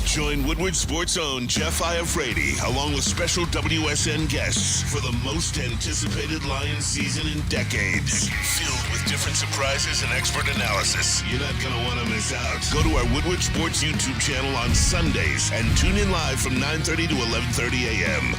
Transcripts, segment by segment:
Join Woodward Sports' own Jeff Iafrate, along with special WSN guests for the most anticipated Lions season in decades. Filled with different surprises and expert analysis. You're not going to want to miss out. Go to our Woodward Sports YouTube channel on Sundays and tune in live from 9:30 to 11:30 a.m.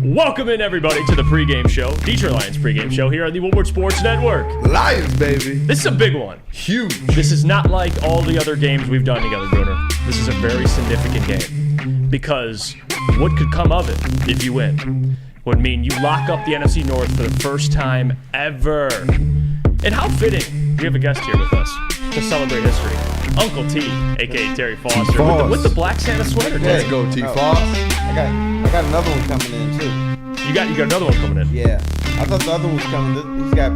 Welcome in, everybody, to the pregame show, Detroit Lions pregame show here on the Woodward Sports Network. Lions, baby. This is a big one. Huge. This is not like all the other games we've done together, Bruner. This is a very significant game because what could come of it if you win would mean you lock up the NFC North for the first time ever. And how fitting, we have a guest here with us to celebrate history. Uncle T, a.k.a. Terry Foster, with the Black Santa sweater. Let's go, T. Foss. I got another one coming in, too. You got another one coming in? Yeah. I thought the other one was coming. He's got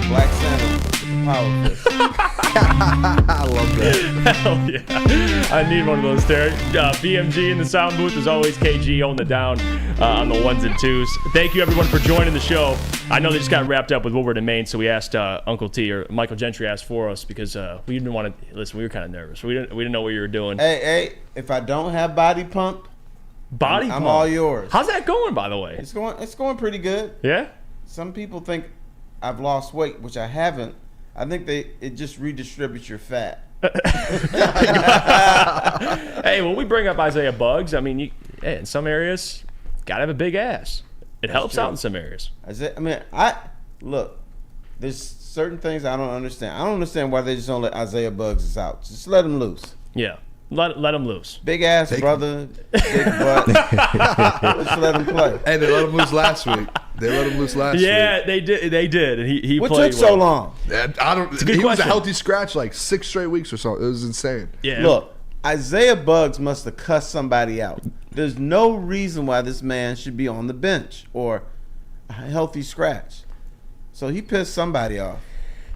Black Santa with the power fist. I love that. Hell yeah. I need one of those, Terry. BMG in the sound booth. As always, KG on the down on the ones and twos. Thank you, everyone, for joining the show. I know they just got wrapped up with Woodward and Maine, so we asked Uncle T, or Michael Gentry asked for us because we didn't want to listen. We were kind of nervous. We didn't know what you were doing. Hey, if I don't have body pump, I'm all yours. How's that going, by the way? It's going pretty good. Yeah. Some people think I've lost weight, which I haven't. I think it just redistributes your fat. Hey, when we bring up Isaiah Buggs, I mean, in some areas, gotta have a big ass. It helps out in some areas. Look. There's certain things I don't understand. I don't understand why they just don't let Isaiah Buggs out. Just let him loose. Yeah. Let him loose. Big ass brother, big butt. Just let him play. Hey, they let him loose last week. Yeah, they did. And he what played took so long? He was a healthy scratch like 6 straight weeks or so. It was insane. Yeah. Look, Isaiah Buggs must have cussed somebody out. There's no reason why this man should be on the bench or a healthy scratch. So he pissed somebody off.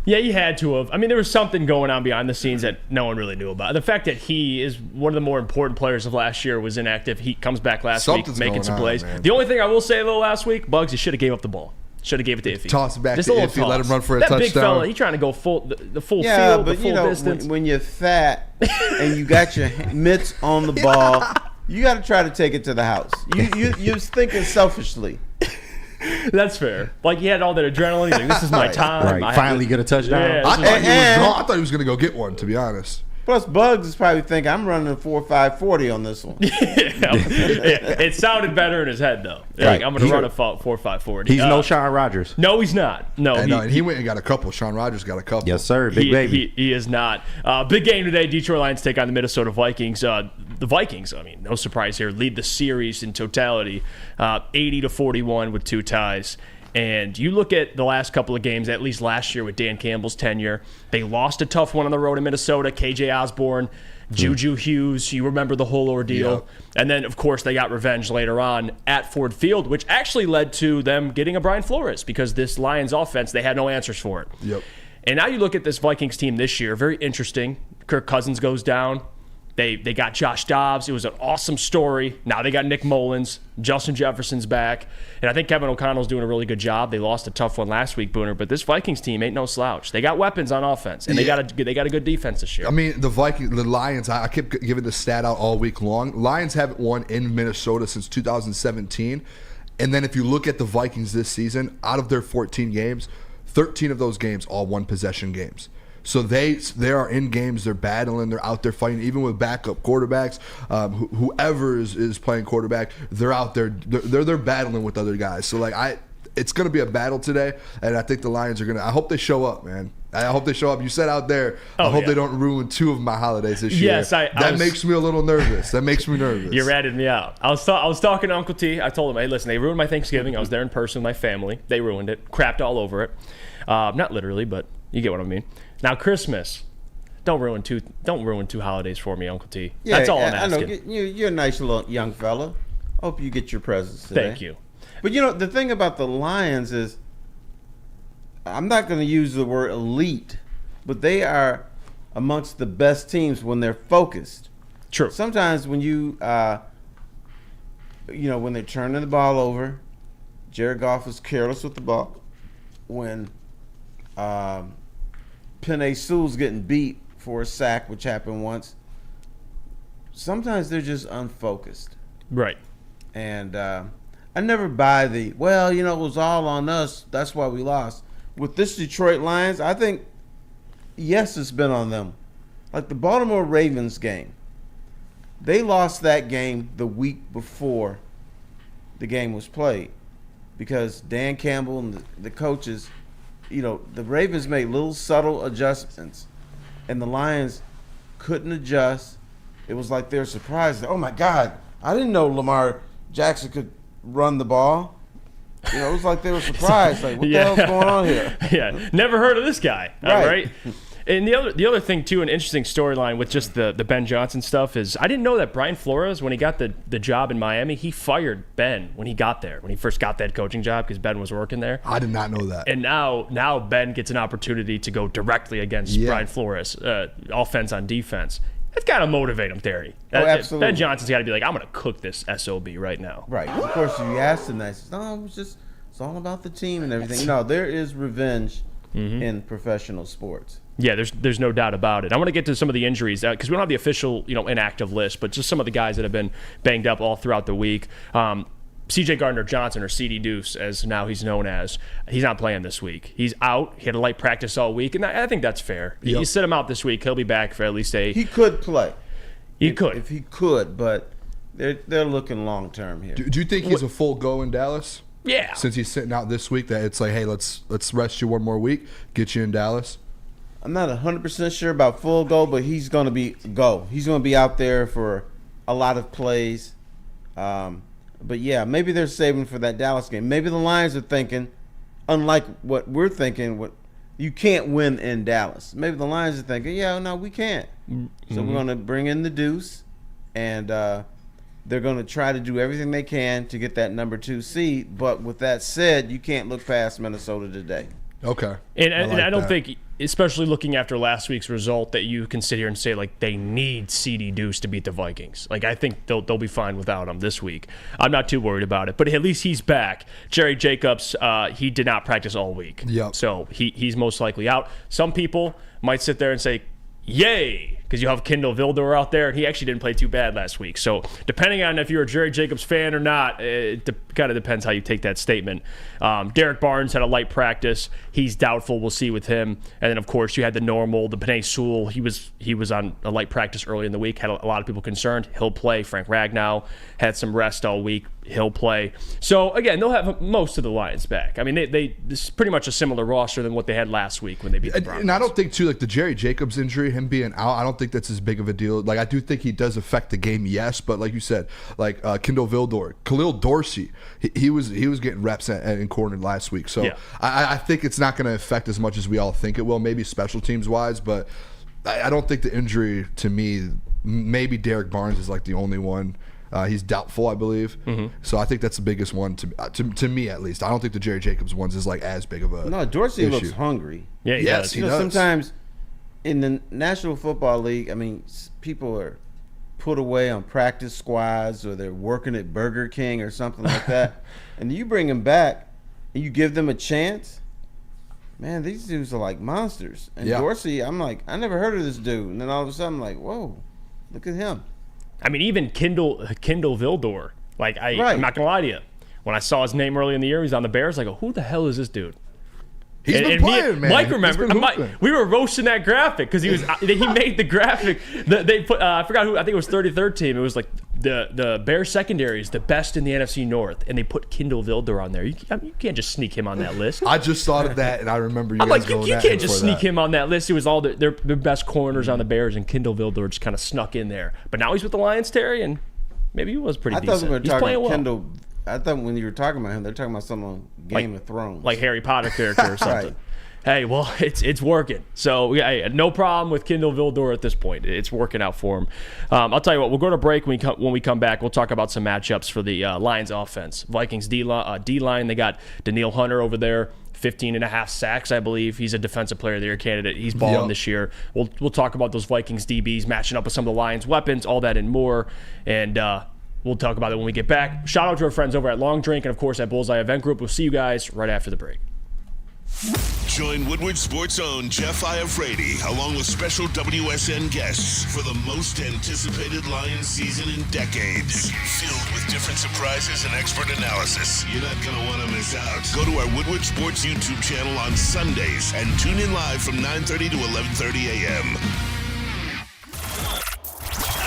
Yeah, he had to have. I mean, there was something going on behind the scenes that no one really knew about. The fact that he is one of the more important players of last year was inactive. He comes back last week making some plays. Man. The only thing I will say, though, last week, Buggs, he should have gave up the ball. Should have gave it to Iffy. Toss it back Just to a little Iffy, toss. let him run for a that touchdown. Big fella, he trying to go the full field, but the full distance. When you're fat and you got your mitts on the ball, you got to try to take it to the house. You're thinking selfishly. That's fair. Like, he had all that adrenaline. He's like, this is my time. Right. Finally get a touchdown. Yeah, I thought he was going to go get one, to be honest. Plus, Buggs is probably thinking, I'm running a 4.540 on this one. It sounded better in his head, though. Right. Like, I'm going to run a 4.540. He's no Sean Rogers. No, he's not. No, and he went and got a couple. Sean Rogers got a couple. Yes, sir. Big baby. He is not. Big game today. Detroit Lions take on the Minnesota Vikings. The Vikings, I mean, no surprise here, lead the series in totality, 80-41 with 2 ties. And you look at the last couple of games, at least last year with Dan Campbell's tenure, they lost a tough one on the road in Minnesota. KJ Osborne, Juju Hughes, you remember the whole ordeal. Yep. And then, of course, they got revenge later on at Ford Field, which actually led to them getting a Brian Flores because this Lions offense, they had no answers for it. Yep. And now you look at this Vikings team this year, very interesting. Kirk Cousins goes down. They got Josh Dobbs. It was an awesome story. Now they got Nick Mullins. Justin Jefferson's back. And I think Kevin O'Connell's doing a really good job. They lost a tough one last week, Booner, but this Vikings team ain't no slouch. They got weapons on offense, and they got a good defense this year. I mean, the Lions, I kept giving the stat out all week long. Lions haven't won in Minnesota since 2017. And then if you look at the Vikings this season, out of their 14 games, 13 of those games all one-possession games. So they are in games, they're battling, they're out there fighting, even with backup quarterbacks. Whoever is playing quarterback, they're out there, they're battling with other guys. So it's going to be a battle today, and I think the Lions are going to. I hope they show up, man. I hope they show up. You said out there, I hope they don't ruin 2 of my holidays this year. Yes, that makes me a little nervous. That makes me nervous. You ratted me out. I was talking to Uncle T. I told him, hey, listen, they ruined my Thanksgiving. I was there in person with my family. They ruined it. Crapped all over it. Not literally, but you get what I mean. Now Christmas, don't ruin 2 holidays for me, Uncle T. Yeah, that's all I'm asking. I know. You're a nice little young fella. Hope you get your presents today. Thank you. But the thing about the Lions is, I'm not going to use the word elite, but they are amongst the best teams when they're focused. True. Sometimes when when they're turning the ball over, Jared Goff is careless with the ball. When Penei Sewell's getting beat for a sack, which happened once. Sometimes they're just unfocused. Right. And I never buy it was all on us. That's why we lost. With this Detroit Lions, I think, yes, it's been on them. Like the Baltimore Ravens game. They lost that game the week before the game was played because Dan Campbell and the coaches, the Ravens made little subtle adjustments, and the Lions couldn't adjust. It was like they're surprised. Oh, my God, I didn't know Lamar Jackson could run the ball. It was like they were surprised. Like, what the hell's going on here? Yeah, never heard of this guy. Right. And the other thing, too, an interesting storyline with just the Ben Johnson stuff is I didn't know that Brian Flores, when he got the job in Miami, he fired Ben when he got there, when he first got that coaching job because Ben was working there. I did not know that. And now Ben gets an opportunity to go directly against Brian Flores, offense on defense. It's got to motivate him, Terry. Absolutely. Ben Johnson's got to be like, I'm going to cook this SOB right now. Right. Of course, if you ask him that, he says, no, it's all about the team and everything. There is revenge in professional sports. Yeah, there's no doubt about it. I want to get to some of the injuries because we don't have the official, inactive list, but just some of the guys that have been banged up all throughout the week. C.J. Gardner-Johnson, or C.D. Deuce, as now he's known as, he's not playing this week. He's out. He had a light practice all week, and I think that's fair. Yep. You sit him out this week, he'll be back for at least He could play. He could. If he could, but they're looking long term here. Do you think he's a full go in Dallas? Yeah. Since he's sitting out this week, that it's like, hey, let's rest you one more week, get you in Dallas. I'm not 100% sure about full go, but he's going to be go. He's going to be out there for a lot of plays. But yeah, maybe they're saving for that Dallas game. Maybe the Lions are thinking, unlike what we're thinking, you can't win in Dallas. Maybe the Lions are thinking, no, we can't. So we're going to bring in the Deuce, and they're going to try to do everything they can to get that number 2 seed. But with that said, you can't look past Minnesota today. Okay. And I don't think, especially looking after last week's result, that you can sit here and say, like, they need C.D. Deuce to beat the Vikings. Like, I think they'll be fine without him this week. I'm not too worried about it. But at least he's back. Jerry Jacobs, he did not practice all week. Yep. So he's most likely out. Some people might sit there and say, yay, because you have Kindle Vildor out there, and he actually didn't play too bad last week. So depending on if you're a Jerry Jacobs fan or not, it kind of depends how you take that statement. Derek Barnes had a light practice. He's doubtful. We'll see with him. And then, of course, you had the Penei Sewell. He was on a light practice early in the week. Had a lot of people concerned. He'll play. Frank Ragnow had some rest all week. He'll play. So, again, they'll have most of the Lions back. I mean, this is pretty much a similar roster than what they had last week when they beat the Broncos. And I don't think, too, like the Jerry Jacobs injury, him being out, I don't think that's as big of a deal. Like, I do think he does affect the game, yes, but like you said, like Kindle Vildor, Khalil Dorsey, he was getting reps in corner last week. So yeah. I think it's not going to affect as much as we all think it will, maybe special teams wise, but I don't think the injury, to me, maybe Derek Barnes is like the only one. He's doubtful, I believe. Mm-hmm. So I think that's the biggest one to me, at least. I don't think the Jerry Jacobs ones is like as big of a No, Dorsey issue. Looks hungry. Yeah, he does. He does. Sometimes in the National Football League, I mean, people are put away on practice squads or they're working at Burger King or something like that. And you bring them back and you give them a chance. Man, these dudes are like monsters. And Dorsey, I'm like, I never heard of this dude. And then all of a sudden I'm like, whoa, look at him. I mean, even Kindle Vildor. Like, I'm not going to lie to you. When I saw his name early in the year, he's on the Bears, I go, who the hell is this dude? He's been playing, man. Mike remembered. We were roasting that graphic because he made the graphic. They put I forgot who. I think it was 33rd team. It was like the Bears secondary is the best in the NFC North, and they put Kindle Vildor on there. You can't just sneak him on that list. I just thought of that, and I remember you. I'm guys like, going you at can't him just for sneak that. him on that list. It was all their best corners on the Bears, and Kindle Vildor just kind of snuck in there. But now he's with the Lions, Terry, and maybe he was pretty decent. I thought we were He's talking playing about well. Kendall. I thought when you were talking about him, they're talking about something on Game of Thrones, like Harry Potter character or something. Right. Hey, well, it's working. So, yeah, no problem with Kindle Vildor at this point. It's working out for him. I'll tell you what, we'll go to break. When we come back, we'll talk about some matchups for the Lions offense. Vikings D-line, they got Daniil Hunter over there, 15.5 sacks, I believe. He's a defensive player of the year candidate. He's balling this year. We'll talk about those Vikings DBs matching up with some of the Lions weapons, all that and more. And we'll talk about it when we get back. Shout out to our friends over at Long Drink and, of course, at Bullseye Event Group. We'll see you guys right after the break. Join Woodward Sports' own Jeff Iafrate, along with special WSN guests for the most anticipated Lions season in decades. Filled with different surprises and expert analysis. You're not going to want to miss out. Go to our Woodward Sports YouTube channel on Sundays and tune in live from 9:30 to 11:30 a.m.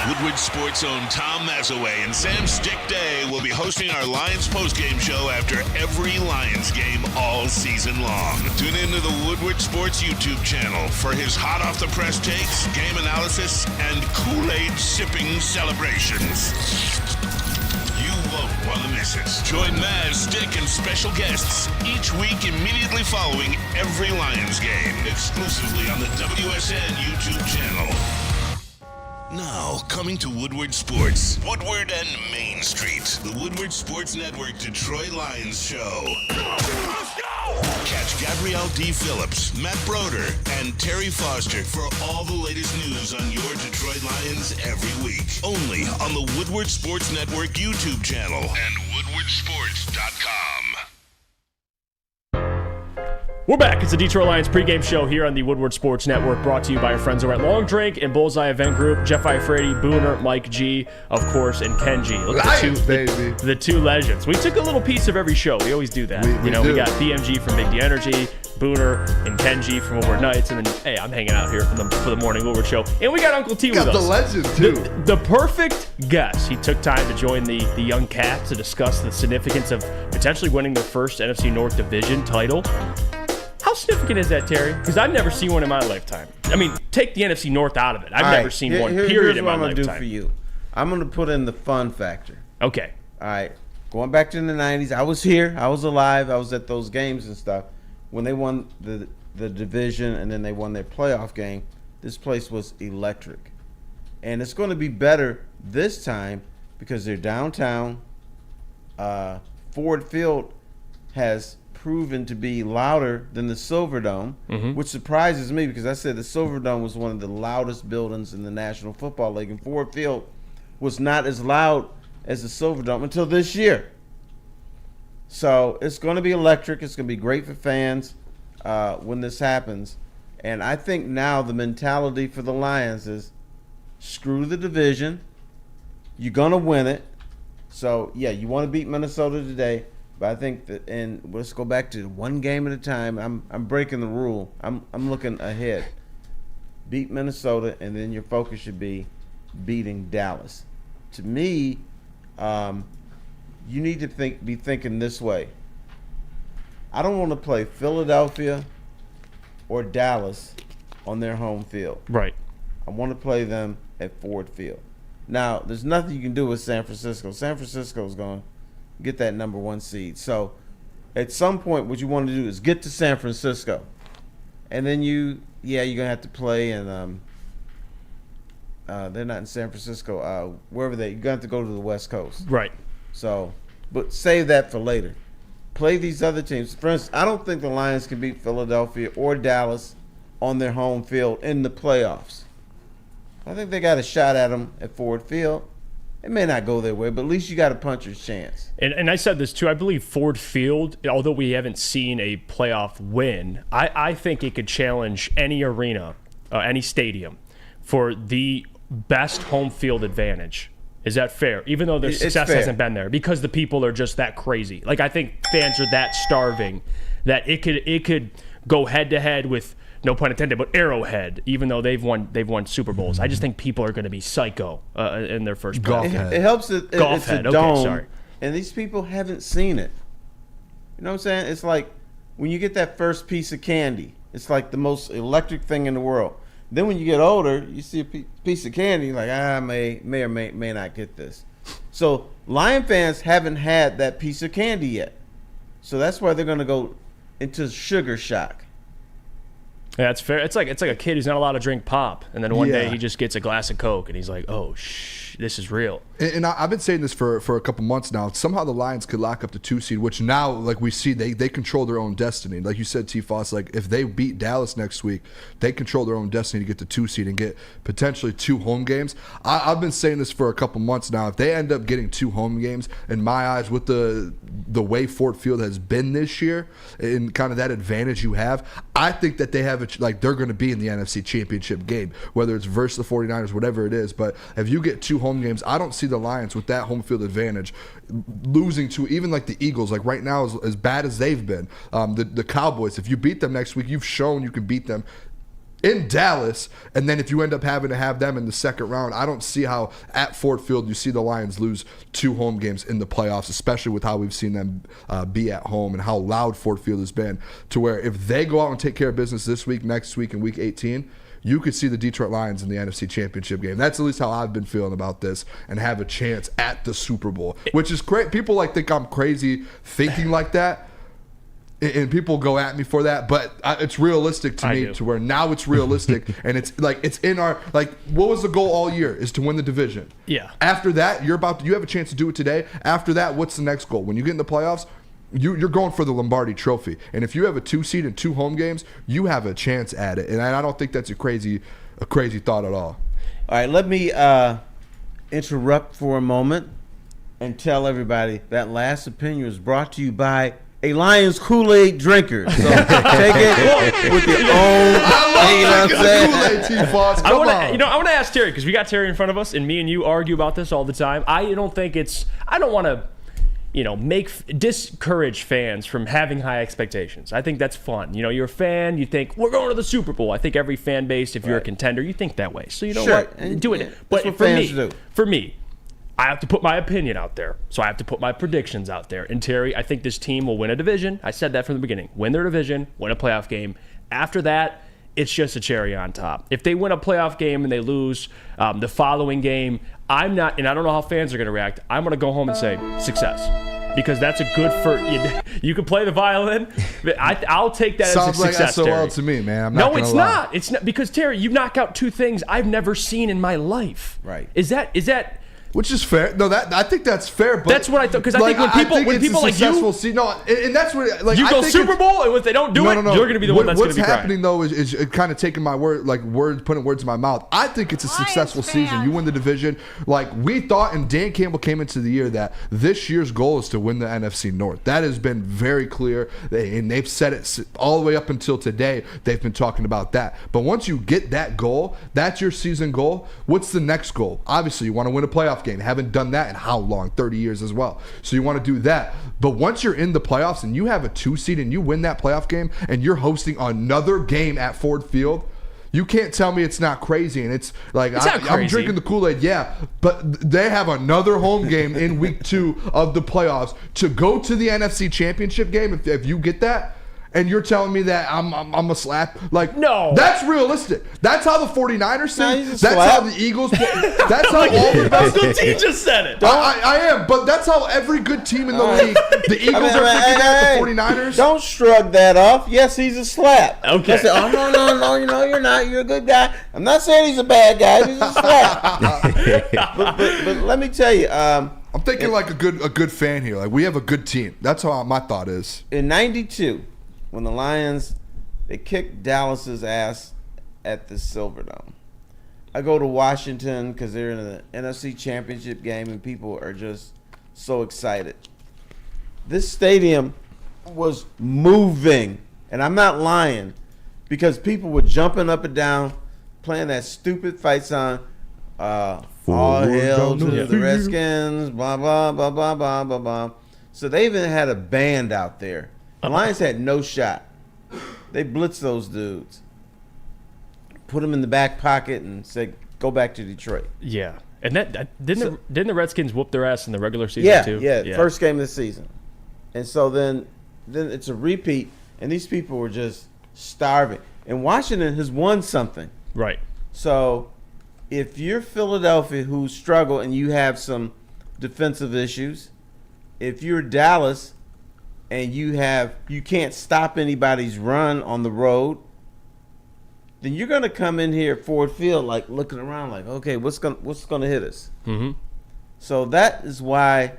Woodward Sports' own Tom Mazaway and Sam Stick Day will be hosting our Lions postgame show after every Lions game all season long. Tune into the Woodward Sports YouTube channel for his hot-off-the-press takes, game analysis, and Kool-Aid sipping celebrations. You won't want to miss it. Join Maz, Stick, and special guests each week immediately following every Lions game, exclusively on the WSN YouTube channel. Now, coming to Woodward Sports, Woodward and Main Street, the Woodward Sports Network Detroit Lions show. Let's go! Catch Gabrielle D. Phillips, Matt Broder, and Terry Foster for all the latest news on your Detroit Lions every week. Only on the Woodward Sports Network YouTube channel and woodwardsports.com. We're back. It's the Detroit Lions pregame show here on the Woodward Sports Network, brought to you by our friends over at Long Drink and Bullseye Event Group. Jeff Iafrate, Booner, Mike G, of course, and Kenji. Look at the two legends. We took a little piece of every show. We always do that. We got BMG from Big D Energy, Booner and Kenji from Woodward Nights, and then, hey, I'm hanging out here for the morning Woodward show. And we got Uncle T with us. Got the legend, too. The perfect guest. He took time to join the young Cats to discuss the significance of potentially winning their first NFC North Division title. How significant is that, Terry? Because I've never seen one in my lifetime. I mean, take the NFC North out of it. I've never seen one, period, in my lifetime. Here's what I'm going to do for you. I'm going to put in the fun factor. Okay. All right. Going back to the 90s, I was here. I was alive. I was at those games and stuff. When they won the division and then they won their playoff game, this place was electric. And it's going to be better this time because they're downtown. Ford Field has proven to be louder than the Silverdome, which surprises me because I said the Silverdome was one of the loudest buildings in the National Football League, and Ford Field was not as loud as the Silverdome until this year. So it's going to be electric. It's going to be great for fans when this happens. And I think now the mentality for the Lions is screw the division. You're going to win it. So, yeah, you want to beat Minnesota today. But I think that, and let's go back to one game at a time. I'm breaking the rule. I'm looking ahead. Beat Minnesota, and then your focus should be beating Dallas. To me, you need to be thinking this way. I don't want to play Philadelphia or Dallas on their home field. Right. I want to play them at Ford Field. Now, there's nothing you can do with San Francisco. San Francisco is going to get that number one seed. So at some point, what you want to do is get to San Francisco. And then you're going to have to play in, they're not in San Francisco, wherever you're going to have to go to the West Coast. Right. So, but save that for later. Play these other teams. For instance, I don't think the Lions can beat Philadelphia or Dallas on their home field in the playoffs. I think they got a shot at them at Ford Field. It may not go their way, but at least you got a puncher's chance. And I said this too. I believe Ford Field, although we haven't seen a playoff win, I think it could challenge any arena, any stadium, for the best home field advantage. Is that fair? Even though their success hasn't been there, because the people are just that crazy. Like, I think fans are that starving that it could go head to head with, no pun intended, but Arrowhead, even though they've won Super Bowls. I just think people are going to be psycho in their first Golf playoff. head. It helps that it's a dome, Okay, sorry. and these people haven't seen it. You know what I'm saying? It's like when you get that first piece of candy, it's like the most electric thing in the world. Then when you get older, you see a piece of candy, you're like, I may or may not get this. So Lion fans haven't had that piece of candy yet. So that's why they're going to go into sugar shock. Yeah, that's fair. It's like a kid who's not allowed to drink pop, and then one day he just gets a glass of Coke, and he's like, "Oh shit!" this is real. And I've been saying this for a couple months now. Somehow the Lions could lock up the 2 seed, which now, like we see, they control their own destiny. Like you said, T-Foss, like if they beat Dallas next week, they control their own destiny to get the 2 seed and get potentially 2 home games. I've been saying this for a couple months now. If they end up getting 2 home games, in my eyes, with the way Ford Field has been this year and kind of that advantage you have, I think that they have they're going to be in the NFC Championship game, whether it's versus the 49ers, whatever it is. But if you get 2 home games, I don't see the Lions with that home field advantage losing to even like the Eagles. Like right now, as bad as they've been, the Cowboys, if you beat them next week, you've shown you can beat them in Dallas, and then if you end up having to have them in the second round, I don't see how at Ford Field you see the Lions lose 2 home games in the playoffs, especially with how we've seen them be at home and how loud Ford Field has been, to where if they go out and take care of business this week, next week, and week 18, you could see the Detroit Lions in the NFC Championship game. That's at least how I've been feeling about this, and have a chance at the Super Bowl, which is great. People think I'm crazy thinking like that. And people go at me for that, but it's realistic to me, to where now it's realistic, and it's like it's in our what was the goal all year is to win the division. Yeah. After that, you have a chance to do it today. After that, what's the next goal? When you get in the playoffs, you're going for the Lombardi Trophy, and if you have a 2 seed and 2 home games, you have a chance at it. And I don't think that's a crazy thought at all. All right, let me interrupt for a moment and tell everybody that last opinion was brought to you by a Lions Kool-Aid drinker. So take it with your own. I love Kool-Aid, T-Foss. Come on. I want to ask Terry, because we got Terry in front of us, and me and you argue about this all the time. I don't want to discourage fans from having high expectations. I think that's fun. You're a fan, you think, we're going to the Super Bowl. I think every fan base, if you're a contender, you think that way. So you know what? And do it. But for me, I have to put my opinion out there. So I have to put my predictions out there. And Terry, I think this team will win a division. I said that from the beginning. Win their division, win a playoff game. After that, it's just a cherry on top. If they win a playoff game and they lose the following game, I'm not, and I don't know how fans are going to react, I'm going to go home and say success. Because that's a good you can play the violin. But I'll take that Sounds as a success. like SOL Terry. to me, man. No, it's not. It's not, because Terry, you knock out 2 things I've never seen in my life. Right. Is that which is fair. No, I think that's fair. But that's what I thought. Because I think when people like you, and that's what you go Super Bowl, and if they don't do it, you're going to be the one that's going to be What's happening crying. though is kind of taking my putting words in my mouth. I think it's a successful season. You win the division. Like we thought, and Dan Campbell came into the year that this year's goal is to win the NFC North. That has been very clear, and they've said it all the way up until today. They've been talking about that. But once you get that goal, that's your season goal. What's the next goal? Obviously, you want to win a playoff game. Haven't done that in how long? 30 years as well. So you want to do that. But once you're in the playoffs and you have a 2 seed and you win that playoff game and you're hosting another game at Ford Field, you can't tell me it's not crazy. And it's like, I'm drinking the Kool-Aid, yeah, but they have another home game in week 2 of the playoffs to go to the NFC Championship game. If you get that, and you're telling me that I'm a slap? Like, no. That's realistic. That's how the 49ers sing. That's slap. how the Eagles play. That's how all the best. Uncle T just said it. I am, but that's how every good team in the league, the Eagles are thinking that, the 49ers. Don't shrug that off. Yes, he's a slap. Okay. Say, no, you're not. You're a good guy. I'm not saying he's a bad guy. He's a slap. but let me tell you. I'm thinking like a good fan here. Like we have a good team. That's how my thought is. In '92, when the Lions, they kicked Dallas's ass at the Silverdome. I go to Washington because they're in the NFC Championship game and people are just so excited. This stadium was moving, and I'm not lying, because people were jumping up and down, playing that stupid fight song, all hail to the Redskins, blah, blah, blah, blah, blah, blah, blah. So they even had a band out there. The Lions had no shot. They blitzed those dudes, put them in the back pocket, and said, "Go back to Detroit." Yeah, and didn't the Redskins whoop their ass in the regular season too? Yeah, first game of the season, and so then it's a repeat, and these people were just starving. And Washington has won something, right? So if you're Philadelphia, who struggle and you have some defensive issues, if you're Dallas and you can't stop anybody's run on the road, then you're going to come in here at Ford Field like looking around like, okay, what's going to hit us? Mm-hmm. So that is why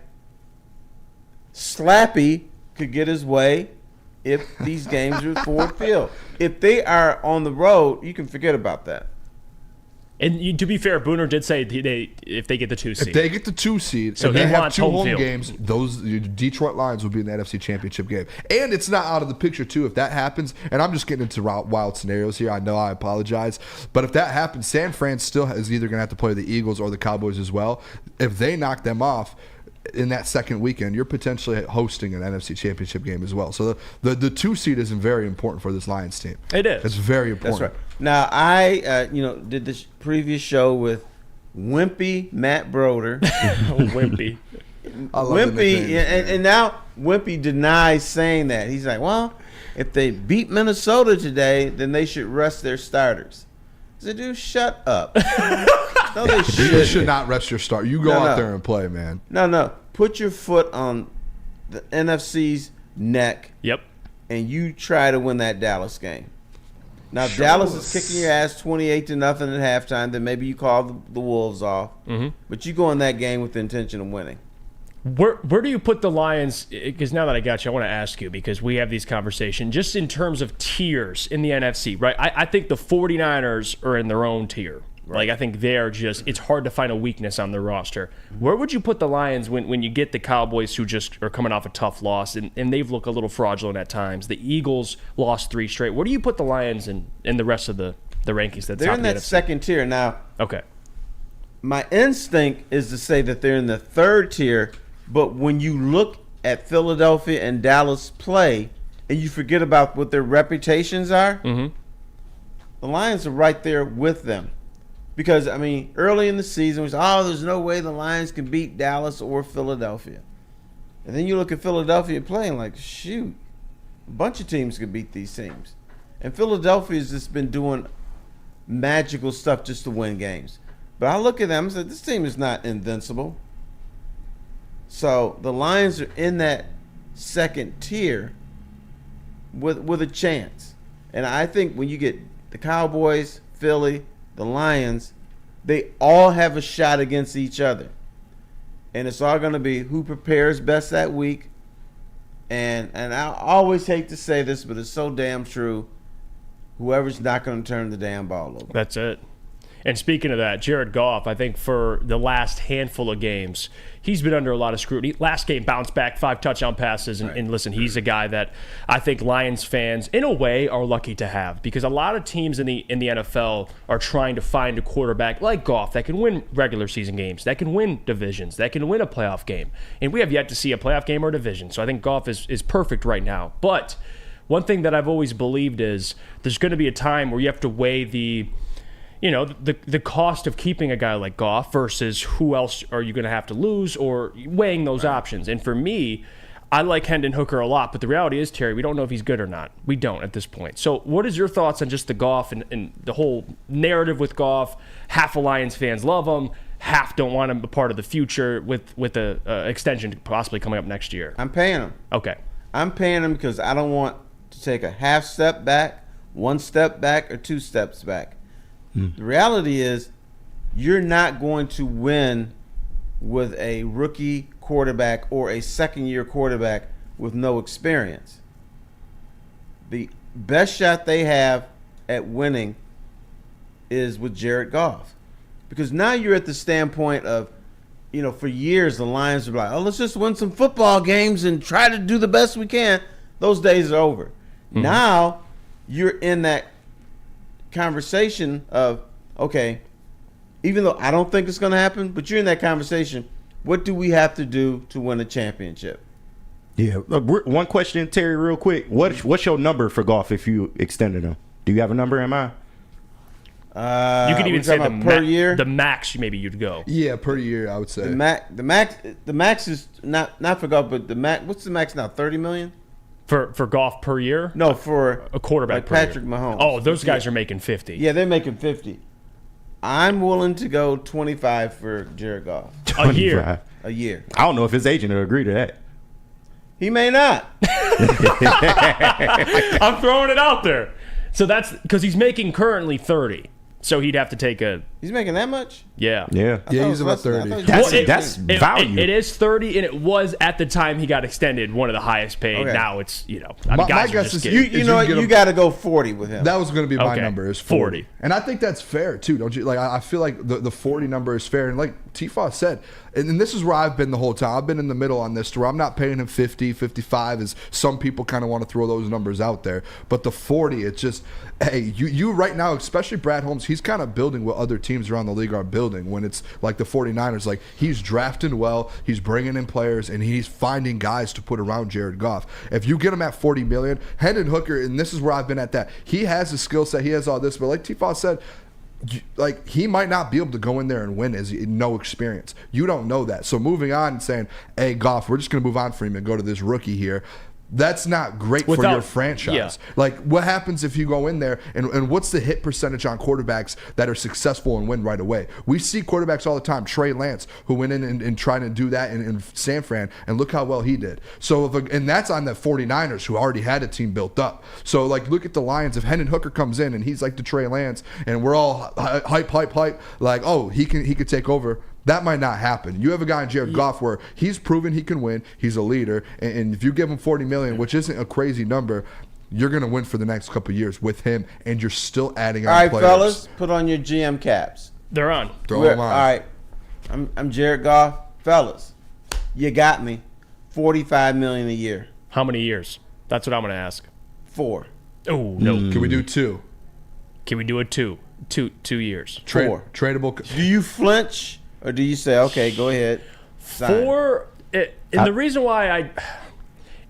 Slappy could get his way if these games are at Ford Field. If they are on the road, you can forget about that. And to be fair, Booner did say if they get the 2 seed. If they get the 2 seed, So and he they have wants 2 home home field. games, those Detroit Lions will be in the NFC Championship game. And it's not out of the picture, too, if that happens. And I'm just getting into wild scenarios here. I know, I apologize. But if that happens, San Fran still is either going to have to play the Eagles or the Cowboys as well. If they knock them off in that second weekend, you're potentially hosting an NFC Championship game as well. So the 2 seed is very important for this Lions team. It is. It's very important. That's right. Now, I did this previous show with Wimpy Matt Broder. Wimpy. I love the Wimpy, nicknames. and now Wimpy denies saying that. He's like, well, if they beat Minnesota today, then they should rest their starters. I said, dude, shut up. No, they You should. should not rest your start. You go No, out no. there and play, man. No. Put your foot on the NFC's neck, Yep. and you try to win that Dallas game. Now, if Dallas is kicking your ass 28-0 at halftime, then maybe you call the Wolves off. Mm-hmm. But you go in that game with the intention of winning. Where do you put the Lions? Because now that I got you, I want to ask you, because we have these conversations just in terms of tiers in the NFC, right? I think the 49ers are in their own tier. Like, I think they're just, it's hard to find a weakness on their roster. Where would you put the Lions when you get the Cowboys, who just are coming off a tough loss, and they've looked a little fraudulent at times? The Eagles lost 3 straight. Where do you put the Lions in the rest of the rankings? They're in that second tier. Now, Okay. my instinct is to say that they're in the third tier, but when you look at Philadelphia and Dallas play, and you forget about what their reputations are, Mm-hmm. the Lions are right there with them. Because, I mean, early in the season, we said, there's no way the Lions can beat Dallas or Philadelphia. And then you look at Philadelphia playing like, shoot, a bunch of teams could beat these teams. And Philadelphia's just been doing magical stuff just to win games. But I look at them and say, this team is not invincible. So the Lions are in that second tier with a chance. And I think when you get the Cowboys, Philly, the Lions, they all have a shot against each other. And it's all going to be who prepares best that week. And I always hate to say this, but it's so damn true. Whoever's not going to turn the damn ball over. That's it. And speaking of that, Jared Goff, I think for the last handful of games, he's been under a lot of scrutiny. Last game, bounced back, 5 touchdown passes. And listen, he's a guy that I think Lions fans, in a way, are lucky to have. Because a lot of teams in the NFL are trying to find a quarterback like Goff that can win regular season games, that can win divisions, that can win a playoff game. And we have yet to see a playoff game or division. So I think Goff is perfect right now. But one thing that I've always believed is there's going to be a time where you have to weigh the cost of keeping a guy like Goff versus who else are you going to have to lose, or weighing those options. And for me, I like Hendon Hooker a lot, but the reality is, Terry, we don't know if he's good or not. We don't at this point. So what is your thoughts on just the Goff and the whole narrative with Goff? Half of Lions fans love him, half don't want him a part of the future with a extension possibly coming up next year. I'm paying him. Okay. I'm paying him because I don't want to take a half step back, 1 step back, or 2 steps back. The reality is you're not going to win with a rookie quarterback or a second-year quarterback with no experience. The best shot they have at winning is with Jared Goff. Because now you're at the standpoint of, for years the Lions are like, let's just win some football games and try to do the best we can. Those days are over. Mm-hmm. Now you're in that conversation of, okay, even though I don't think it's going to happen, but you're in that conversation, what do we have to do to win a championship? Yeah. Look, one question, Terry, real quick. What's your number for Goff if you extended him? Do you have a number in mind? You could even say per year. The max maybe you'd go. Yeah, per year, I would say. The max is not for Goff, but the max. What's the max now? $30 million. For Goff per year? No, for a quarterback like per Patrick year. Mahomes. Oh, those guys are making 50. Yeah, they're making 50. I'm willing to go 25 for Jared Goff. 25. A year. I don't know if his agent will agree to that. He may not. I'm throwing it out there. So that's because he's making currently 30. So he'd have to take a He's making that much? yeah. Yeah, he's about 30. That's value. It is 30, and it was at the time he got extended one of the highest paid. Okay. Now it's My guys are guess just is getting- You know what? You got to go 40 with him. That was going to be my Okay, number is 40. 40. And I think that's fair too, don't you? Like I feel like the 40 number is fair. And like T-Faw said, and this is where I've been the whole time. I've been in the middle on this to where I'm not paying him 50, 55 as some people kind of want to throw those numbers out there. But the 40, it's just, hey, you right now, especially Brad Holmes, he's kind of building what other teams around the league are building when it's like the 49ers. Like he's drafting well, he's bringing in players, and he's finding guys to put around Jared Goff. If you get him at 40 million, Hendon Hooker, and this is where I've been at that, he has the skill set, he has all this, but like T-Faw said, like he might not be able to go in there and win as no experience. You don't know that. So moving on and saying, hey, Goff, we're just going to move on from him and go to this rookie here. That's not great for your franchise. Yeah. Like, what happens if you go in there and what's the hit percentage on quarterbacks that are successful and win right away? We see quarterbacks all the time. Trey Lance, who went in and tried to do that in San Fran, and look how well he did. So, and that's on the 49ers, who already had a team built up. So, like, look at the Lions. If Hendon Hooker comes in and he's like the Trey Lance, and we're all hype, like, oh, he could take over. That might not happen. You have a guy in Jared Goff where he's proven he can win. He's a leader. And if you give him $40 million, which isn't a crazy number, you're going to win for the next couple of years with him, and you're still adding on All right, players. fellas, put on your GM caps. They're on. Throw them All on. right, I'm Jared Goff. Fellas, you got me. $45 million a year. How many years? That's what I'm going to ask. 4. Oh no. Can we do 2? Can we do it 2 years? 4. Tradable. Do you flinch or do you say, okay, go ahead? Sign. 4. And the reason why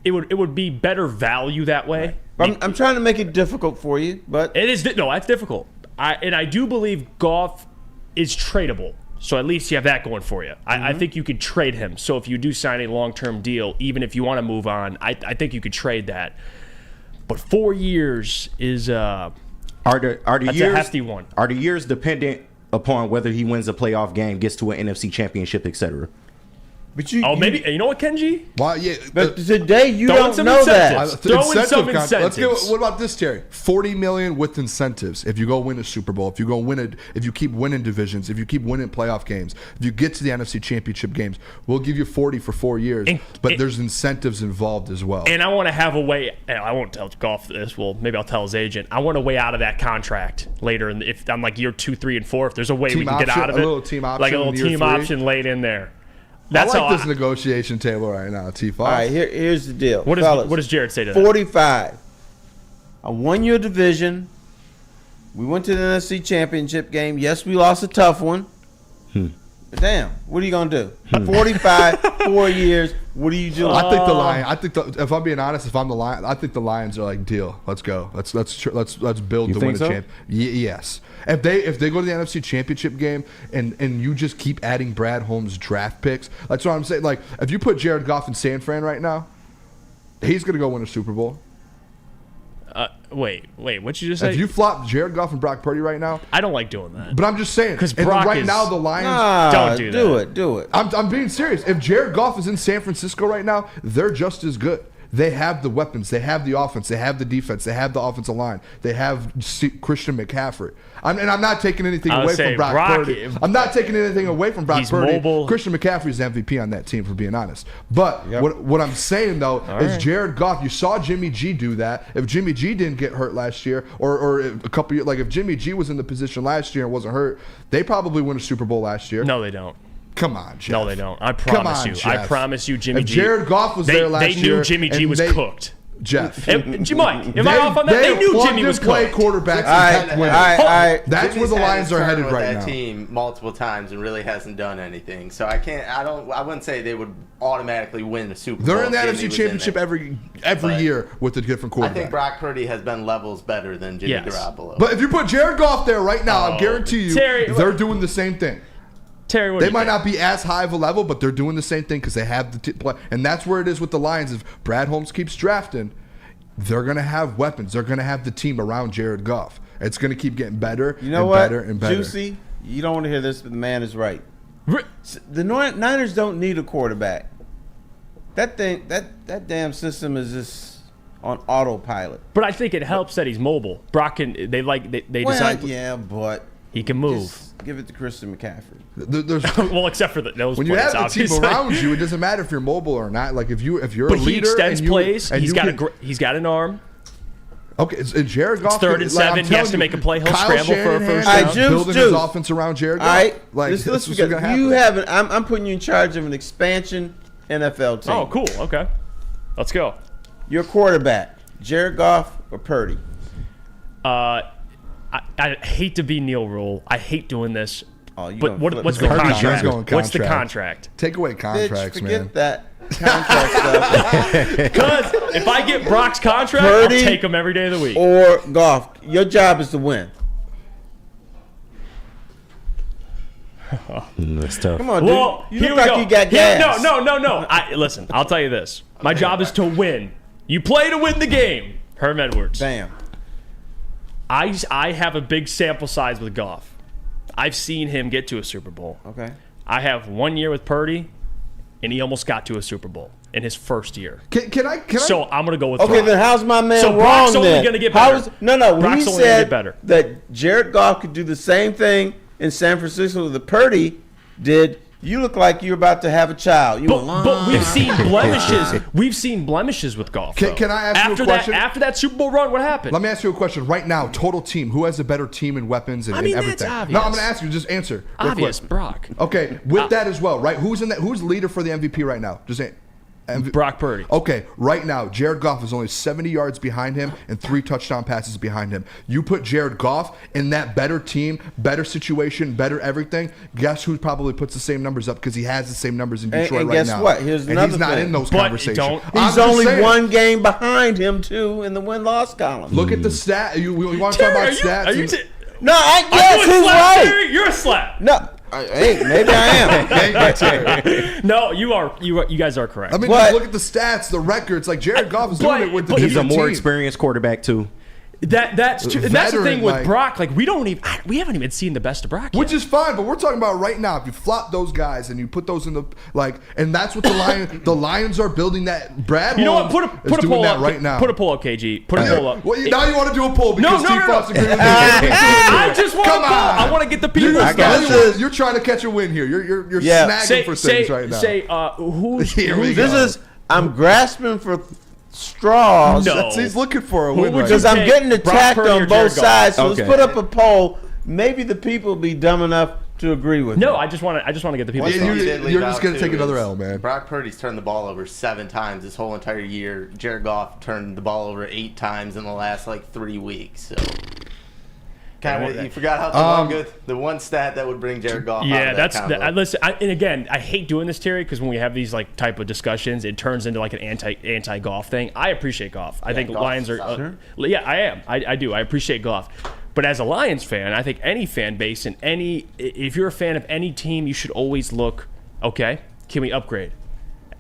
it would be better value that way. I'm trying to make it difficult for you, but It is no, that's difficult. I do believe Goff is tradable, so at least you have that going for you. I think you could trade him. So if you do sign a long-term deal, even if you want to move on, I think you could trade that. But 4 years is Are the that's years a hefty one. Are the years dependent upon whether he wins a playoff game, gets to an NFC championship, etc.? but you. Oh, maybe you know what, Kenji? Well, yeah. But today you Throw in don't some know that. incentives. Throw in some Let's give. incentives. What about this, Terry? $40 million with incentives. If you go win a Super Bowl, if you keep winning divisions, if you keep winning playoff games, if you get to the NFC Championship games, we'll give you 40 for 4 years. But there's incentives involved as well. And I want to have a way. I won't tell Goff this. Well, maybe I'll tell his agent. I want a way out of that contract later. And if I'm like year 2, 3, and 4, if there's a way we can get out of it, a little team option, like a little in year team 3. option laid in there. That's I like how this negotiation table right now, T5. All right, here's the deal. What Fellas, does Jared say to that? 45. I won your division. We went to the NFC Championship game. Yes, we lost a tough one. But damn, what are you gonna do? 45, 4 years. What are you doing? I think the Lions. If I'm being honest, if I'm the Lions, I think the Lions are like, deal. Let's go. Let's build You to think win a so? champ. Yes. If they go to the NFC Championship game and you just keep adding Brad Holmes draft picks, that's what I'm saying. Like if you put Jared Goff in San Fran right now, he's gonna go win a Super Bowl. Wait, what'd you just say? If you flop Jared Goff and Brock Purdy right now, I don't like doing that. but I'm just saying, 'Cause and Brock right is- now the Lions. Don't do that. Do it. I'm being serious. If Jared Goff is in San Francisco right now, they're just as good. They have the weapons. They have the offense. They have the defense. They have the offensive line. They have Christian McCaffrey. And I'm not taking anything I away would from say Brock Brock- Purdy. I'm not taking anything away from Brock He's Purdy. mobile. Christian McCaffrey's the MVP on that team, for being honest. But Yep. what I'm saying, though, is right. Jared Goff, you saw Jimmy G do that. If Jimmy G didn't get hurt last year, or a couple years, like if Jimmy G was in the position last year and wasn't hurt, they probably win a Super Bowl last year. No, they don't. Come on, Jeff. No, they don't. I Come promise on, you. Jeff. I promise you, Jimmy If G. Jared Goff was there last they year, knew Jimmy G and was they- cooked. Jeff. Mike, am I off on that? They knew Jimmy was play cooked. quarterbacks and All kept right, winning. all right. That's Jimmy's where the had Lions his are turn headed with right that now. team multiple times and really hasn't done anything. So I wouldn't say they would automatically win a Super Bowl. They're in the if NFC Jimmy was in Championship there. every But year with a different I quarterback. think Brock Purdy has been levels better than Jimmy Yes. Garoppolo. But if you put Jared Goff there right now, I Oh, guarantee you Terry, they're doing the same thing. Terry, what do They you might think? not be as high of a level, but they're doing the same thing because they have the play. And that's where it is with the Lions. If Brad Holmes keeps drafting, they're going to have weapons. They're going to have the team around Jared Goff. It's going to keep getting better You know and what? better and better. Juicy, you don't want to hear this, but the man is right. Re- The Niners don't need a quarterback. That damn system is just on autopilot. But I think it helps that he's mobile. Brock can they Well, decide yeah, but he can move. just give it to Christian McCaffrey. There's, Well, except for those when plays, you have the obviously. team around you, it doesn't matter if you're mobile or not. Like if you're But a he leader extends and you, plays. and He's you got can, he's got an arm. Okay, and Jared Goff. It's 3rd and I'm 7. He has telling to you, make a play. He'll Kyle scramble for a Shanahan first is down. Juice, building his Juice. offense around Jared All Goff. right, Like let's this is forget. gonna happen. You have I'm putting you in charge of an expansion NFL team. Oh, cool. Okay, let's go. Your quarterback, Jared Goff or Purdy? I hate to be Neil Rule. I hate doing this. Oh, you But gonna flip what's it. the Purdy's contract? going What's the contract. contract? Take away Bitch, contracts, forget man. that contract stuff. Because if I get Brock's contract, Purdy I'll take him every day of the week. Or Goff. Your job is to win. That's tough. Come on, dude. Well, You here look we like go. you got gas. No. Listen, I'll tell you this. My job is to win. You play to win the game. Herm Edwards. Bam. I have a big sample size with Goff. I've seen him get to a Super Bowl. Okay. I have 1 year with Purdy, and he almost got to a Super Bowl in his first year. Can I? So I'm going to go with Okay, Brock. then how's my man So wrong Brock's only then? gonna get How better. No, when Brock's he only gonna said get better. that Jared Goff could do the same thing in San Francisco that Purdy did, you look like you're about to have a child. You But we've seen blemishes. We've seen blemishes with Goff. Can- though. can I ask you a after question? After that Super Bowl run, what happened? Let me ask you a question right now. Total team. Who has a better team and weapons and, I mean, and that's everything? obvious. No, I'm going to ask you. Just answer. real Obvious, quick. Brock. Okay, with that as well, right? Who's in that? Who's leader for the MVP right now? Just say. Brock Purdy. Okay, right now, Jared Goff is only 70 yards behind him and 3 touchdown passes behind him. You put Jared Goff in that better team, better situation, better everything. Guess who probably puts the same numbers up because he has the same numbers in Detroit and right guess now. what? Here's and another he's not thing. in those But conversations. don't- I'm He's just only saying. one game behind him too in the win-loss column. Look at the stat. You want to talk about stats? Are you and- are No, you yes, a he's slap, right. Terry? You're a slap. No, hey, maybe I am. Thank you, Terry. No, you are. You guys are correct. I mean, But- just look at the stats, the records. Like Jared Goff is doing it with the but He's a team. more experienced quarterback too. that's true. And that's the Veteran, thing with like- Brock. Like we haven't even seen the best of Brock yet. Which is fine, but we're talking about right now. If you flop those guys and you put those in the and that's what the Lions are building. That Brad, You know what? Holmes Put a is doing poll that up right now. Put a poll up, KG. Put a poll up. Well, now you want to do a poll because No, Steve no. Foster agreed with me. I just want Come a poll. on. I want to get the You're, people. just- got you. you're trying to catch a win here. You're Yeah. snagging for things right now. Who's Here we This go. is I'm grasping for straws. No. He's looking for a Who win would right Because now. I'm Take getting Brock attacked Purdy or on Jared both Goff? sides. So Okay. let's put up a poll. Maybe the people will be dumb enough to agree with No, me. I just want to get the people. Yeah, One thing you- you did leave you're just out, gonna too, take another is L, man. Brock Purdy's turned the ball over 7 times this whole entire year. Jared Goff turned the ball over 8 times in the last 3 weeks. So, you forgot how the one stat that would bring Jared Goff. out Yeah, of that's that combo. listen. And again, I hate doing this, Terry, because when we have these type of discussions, it turns into an anti golf thing. I appreciate golf. I think golf Lions is are. solid. Yeah, I am. I do. I appreciate golf. But as a Lions fan, I think any fan base and if you're a fan of any team, you should always look. Okay, can we upgrade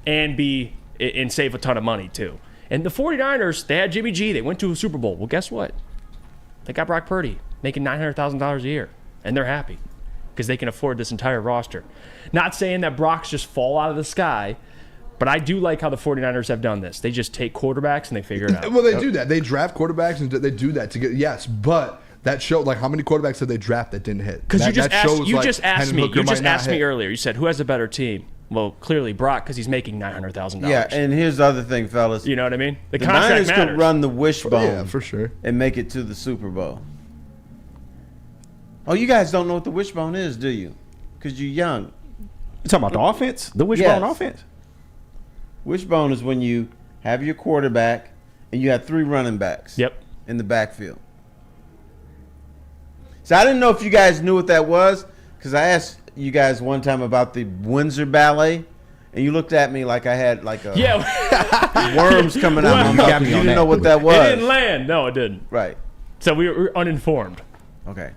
and save a ton of money too? And the 49ers, they had Jimmy G. They went to a Super Bowl. Well, guess what? They got Brock Purdy making $900,000 a year, and they're happy because they can afford this entire roster. Not saying that Brock's just fall out of the sky, but I do like how the 49ers have done this. They just take quarterbacks and they figure it out. Well, they do that. They draft quarterbacks and they do that to get but that showed how many quarterbacks did they draft that didn't hit? Because you just that asked, shows, you just asked Hendon me. Hooker You just might not asked me hit. earlier. You said who has a better team? Well, clearly Brock because he's making $900,000. Yeah, and here's the other thing, fellas. You know what I mean? The The contract Niners matters. could run the wishbone Yeah, for sure. and make it to the Super Bowl. Oh, you guys don't know what the wishbone is, do you? Because you're young. You talking about the offense? The wishbone Yes. offense? Wishbone is when you have your quarterback and you have 3 running backs Yep. in the backfield. So I didn't know if you guys knew what that was because I asked you guys one time about the Windsor Ballet, and you looked at me like I had Yeah. worms coming out Well, my you mouth. got me You on didn't that. know what that It was. didn't land. No, it didn't. Right. So we were uninformed. Okay.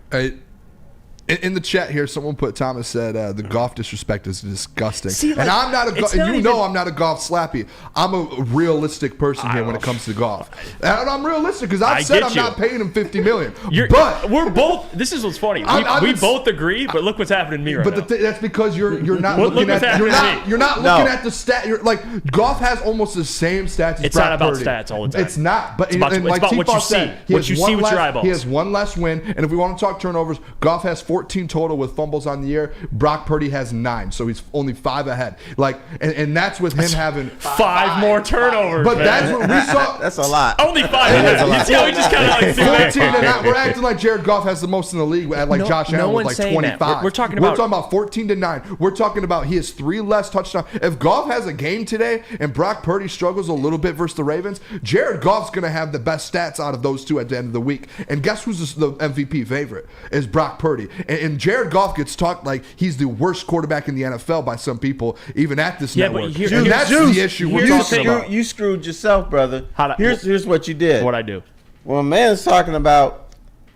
In the chat here, someone put Thomas said the golf disrespect is disgusting. See, like, and I'm not a it's and not you even- know I'm not a golf slappy. I'm a realistic person here when it comes to golf, and I'm realistic because I I've said get I'm you. not paying him $50 million. But we're both. This is what's funny. I'm We ins- both agree, but look what's happening to me right But now. that's because you're not Look looking what's at you're happening to not me. looking at the stat. You're like golf has almost the same stats as It's Brock not about Purdy. stats all the time. It's not. But It's about- and it's like about what you T-Paul see. said, he What has you see one with your less- eyeballs. He has one less win, and if we want to talk turnovers, Goff has 14 total with fumbles on the year. Brock Purdy has 9, so he's only 5 ahead. Like, and that's with him having. 5 more turnovers. But man. that's what we saw. That's a lot. only 5. You see how we just kind of like threw that? 14 to 9. We're acting like Jared Goff has the most in the league at like No- Josh no Allen with one's like saying that. 25. We're talking about 14 to 9. We're talking about he has 3 less touchdowns. If Goff has a game today and Brock Purdy struggles a little bit versus the Ravens, Jared Goff's going to have the best stats out of those two at the end of the week. And guess who's the MVP favorite? Is Brock Purdy. And Jared Goff gets talked like he's the worst quarterback in the NFL by some people, even at this Yeah, but network. here- and that's Juice, the issue we're you talking screwed- about. You screwed yourself, brother. Here's what you did. What I do. Well, a man's talking about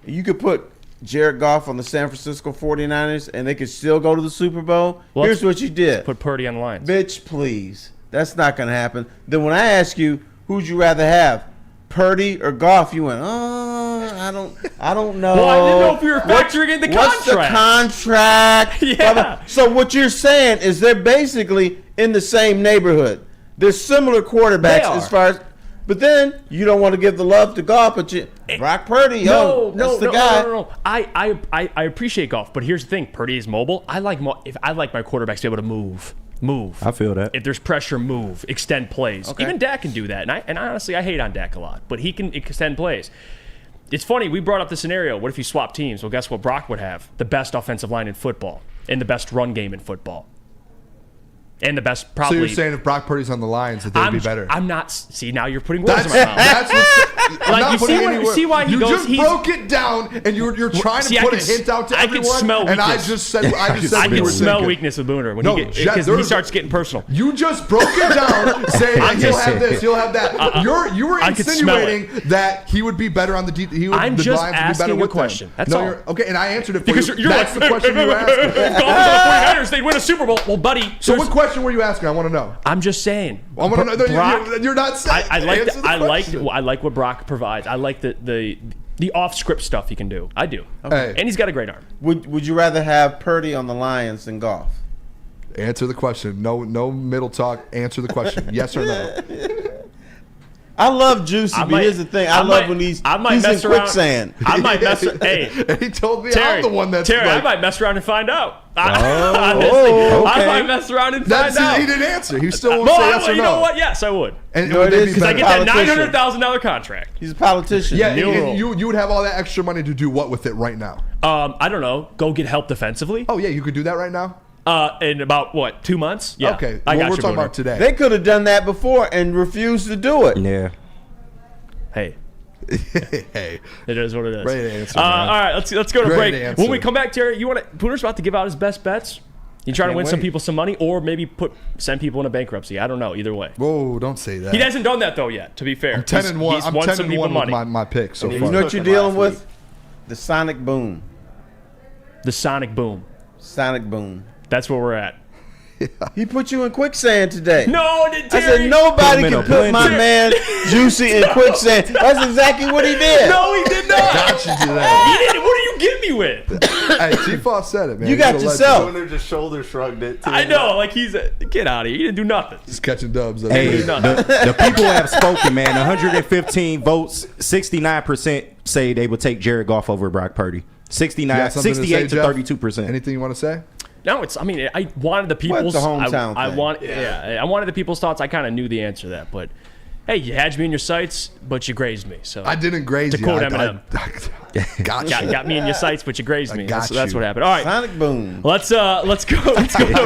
you could put Jared Goff on the San Francisco 49ers and they could still go to the Super Bowl. Well, Here's what you did. Put Purdy on the lines. Bitch, please. That's not going to happen. Then when I ask you, who'd you rather have, Purdy or Goff, you went, I don't know. Well, I didn't know if you were factoring in the What's the contract? Yeah. So what you're saying is they're basically in the same neighborhood. They're similar quarterbacks They are. as far as, but then you don't want to give the love to Goff, but you, Brock Purdy, that's the guy. No. I appreciate golf, but here's the thing: Purdy is mobile. I like my quarterbacks to be able to move. I feel that. If there's pressure, move, extend plays. Okay. Even Dak can do that, and honestly, I hate on Dak a lot, but he can extend plays. It's funny, we brought up the scenario. What if you swap teams? Well, guess what Brock would have? The best offensive line in football and the best run game in football. And the best probably. So you're saying if Brock Purdy's on the Lions that they'd be better? I'm not. See, now you're putting words in my mouth. That's what's, I'm Like, not you putting see any what- word- see why he you goes- just he's- broke it down, and you're trying See, to I put can a hint out to I can everyone. smell and I weakness. just said I just I said what you can were smell thinking. weakness with Booner when No, he Jeff, he starts getting personal. You just broke it down, saying I'm he'll just- have this, he'll have that. You were I could smell insinuating that he would be better on the deep. I'm the just Lions would be asking better a with question. them. That's no, all. You're, okay, and I answered it for Because you. you're That's like, the question you were asking. if Golf was on the 49ers, they'd win a Super Bowl. Well, buddy. So what question were you asking? I want to know. I'm just saying. I want to know. Brock- You're not saying. I like Answer the question. I like what Brock provides. I like the off script stuff he can do. I do. Hey. And he's got a great arm. Would you rather have Purdy on the Lions than Goff? Answer the question. No middle talk. Answer the question. Yes or no. I love Juicy, but here's the thing. I love when he's in quicksand. I might mess. Hey, And he told me Terry, I'm the one that's Terry, I like, might mess around and find out. okay. I might mess around and find that's out. he didn't answer. He still won't Well, say yes or you no. know what? Yes, I would. And No, would it they is be because I better? get that Politician. $900,000 contract. He's a politician. Yeah, New and rule. you would have all that extra money to do what with it right now? I don't know. Go get help defensively. Oh yeah, you could do that right now. In about what 2 months? Yeah. Okay, I got we're you, talking Booner. about today. They could have done that before and refused to do it. Yeah. Hey, Hey, it is what it is. Great answer, All man. right, let's go to Great break. answer. When we come back, Terry, you want to? Pooner's about to give out his best bets. You trying to can't win some wait. people some money, or maybe send people into bankruptcy. I don't know. Either way, whoa, don't say that. he hasn't done that though yet. To be fair, I'm 10-1. He's I'm won some 10-1 people with money. my picks so And he far. You know what you're Cooking dealing last with? The sonic boom. The sonic boom. Sonic boom. That's where we're at. He put you in quicksand today. No, I Terry. said nobody Put him can in a put my blender. man Juicy in quicksand. That's exactly what he did. No, he did not. Got you to that. He didn't. What are you getting me with? Hey, T-Foss said it, man. You He's got a legend. yourself. Booner just shoulder shrugged it. I know. Like get out of here. You didn't do nothing. He's catching dubs. Hey, No. the people have spoken, man. 115 votes, 69% say they would take Jared Goff over Brock Purdy. 68 to 32%. Anything you want to say? No, it's. I mean, I wanted the people's. the hometown I thing? want. Yeah, I wanted the people's thoughts. I kind of knew the answer to that, but hey, you had me in your sights, but you grazed me. So I didn't graze To you. quote I Eminem. got you. got me in your sights, but you grazed me. got That's you. what happened. All right. Sonic boom. Let's go. Let's go to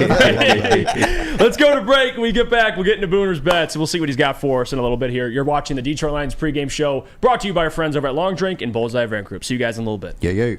break. Let's go to break. When we get back, we'll get into Booner's bets. We'll see what he's got for us in a little bit here. You're watching the Detroit Lions pregame show, brought to you by our friends over at Long Drink and Bullseye Event Group. See you guys in a little bit. Yeah.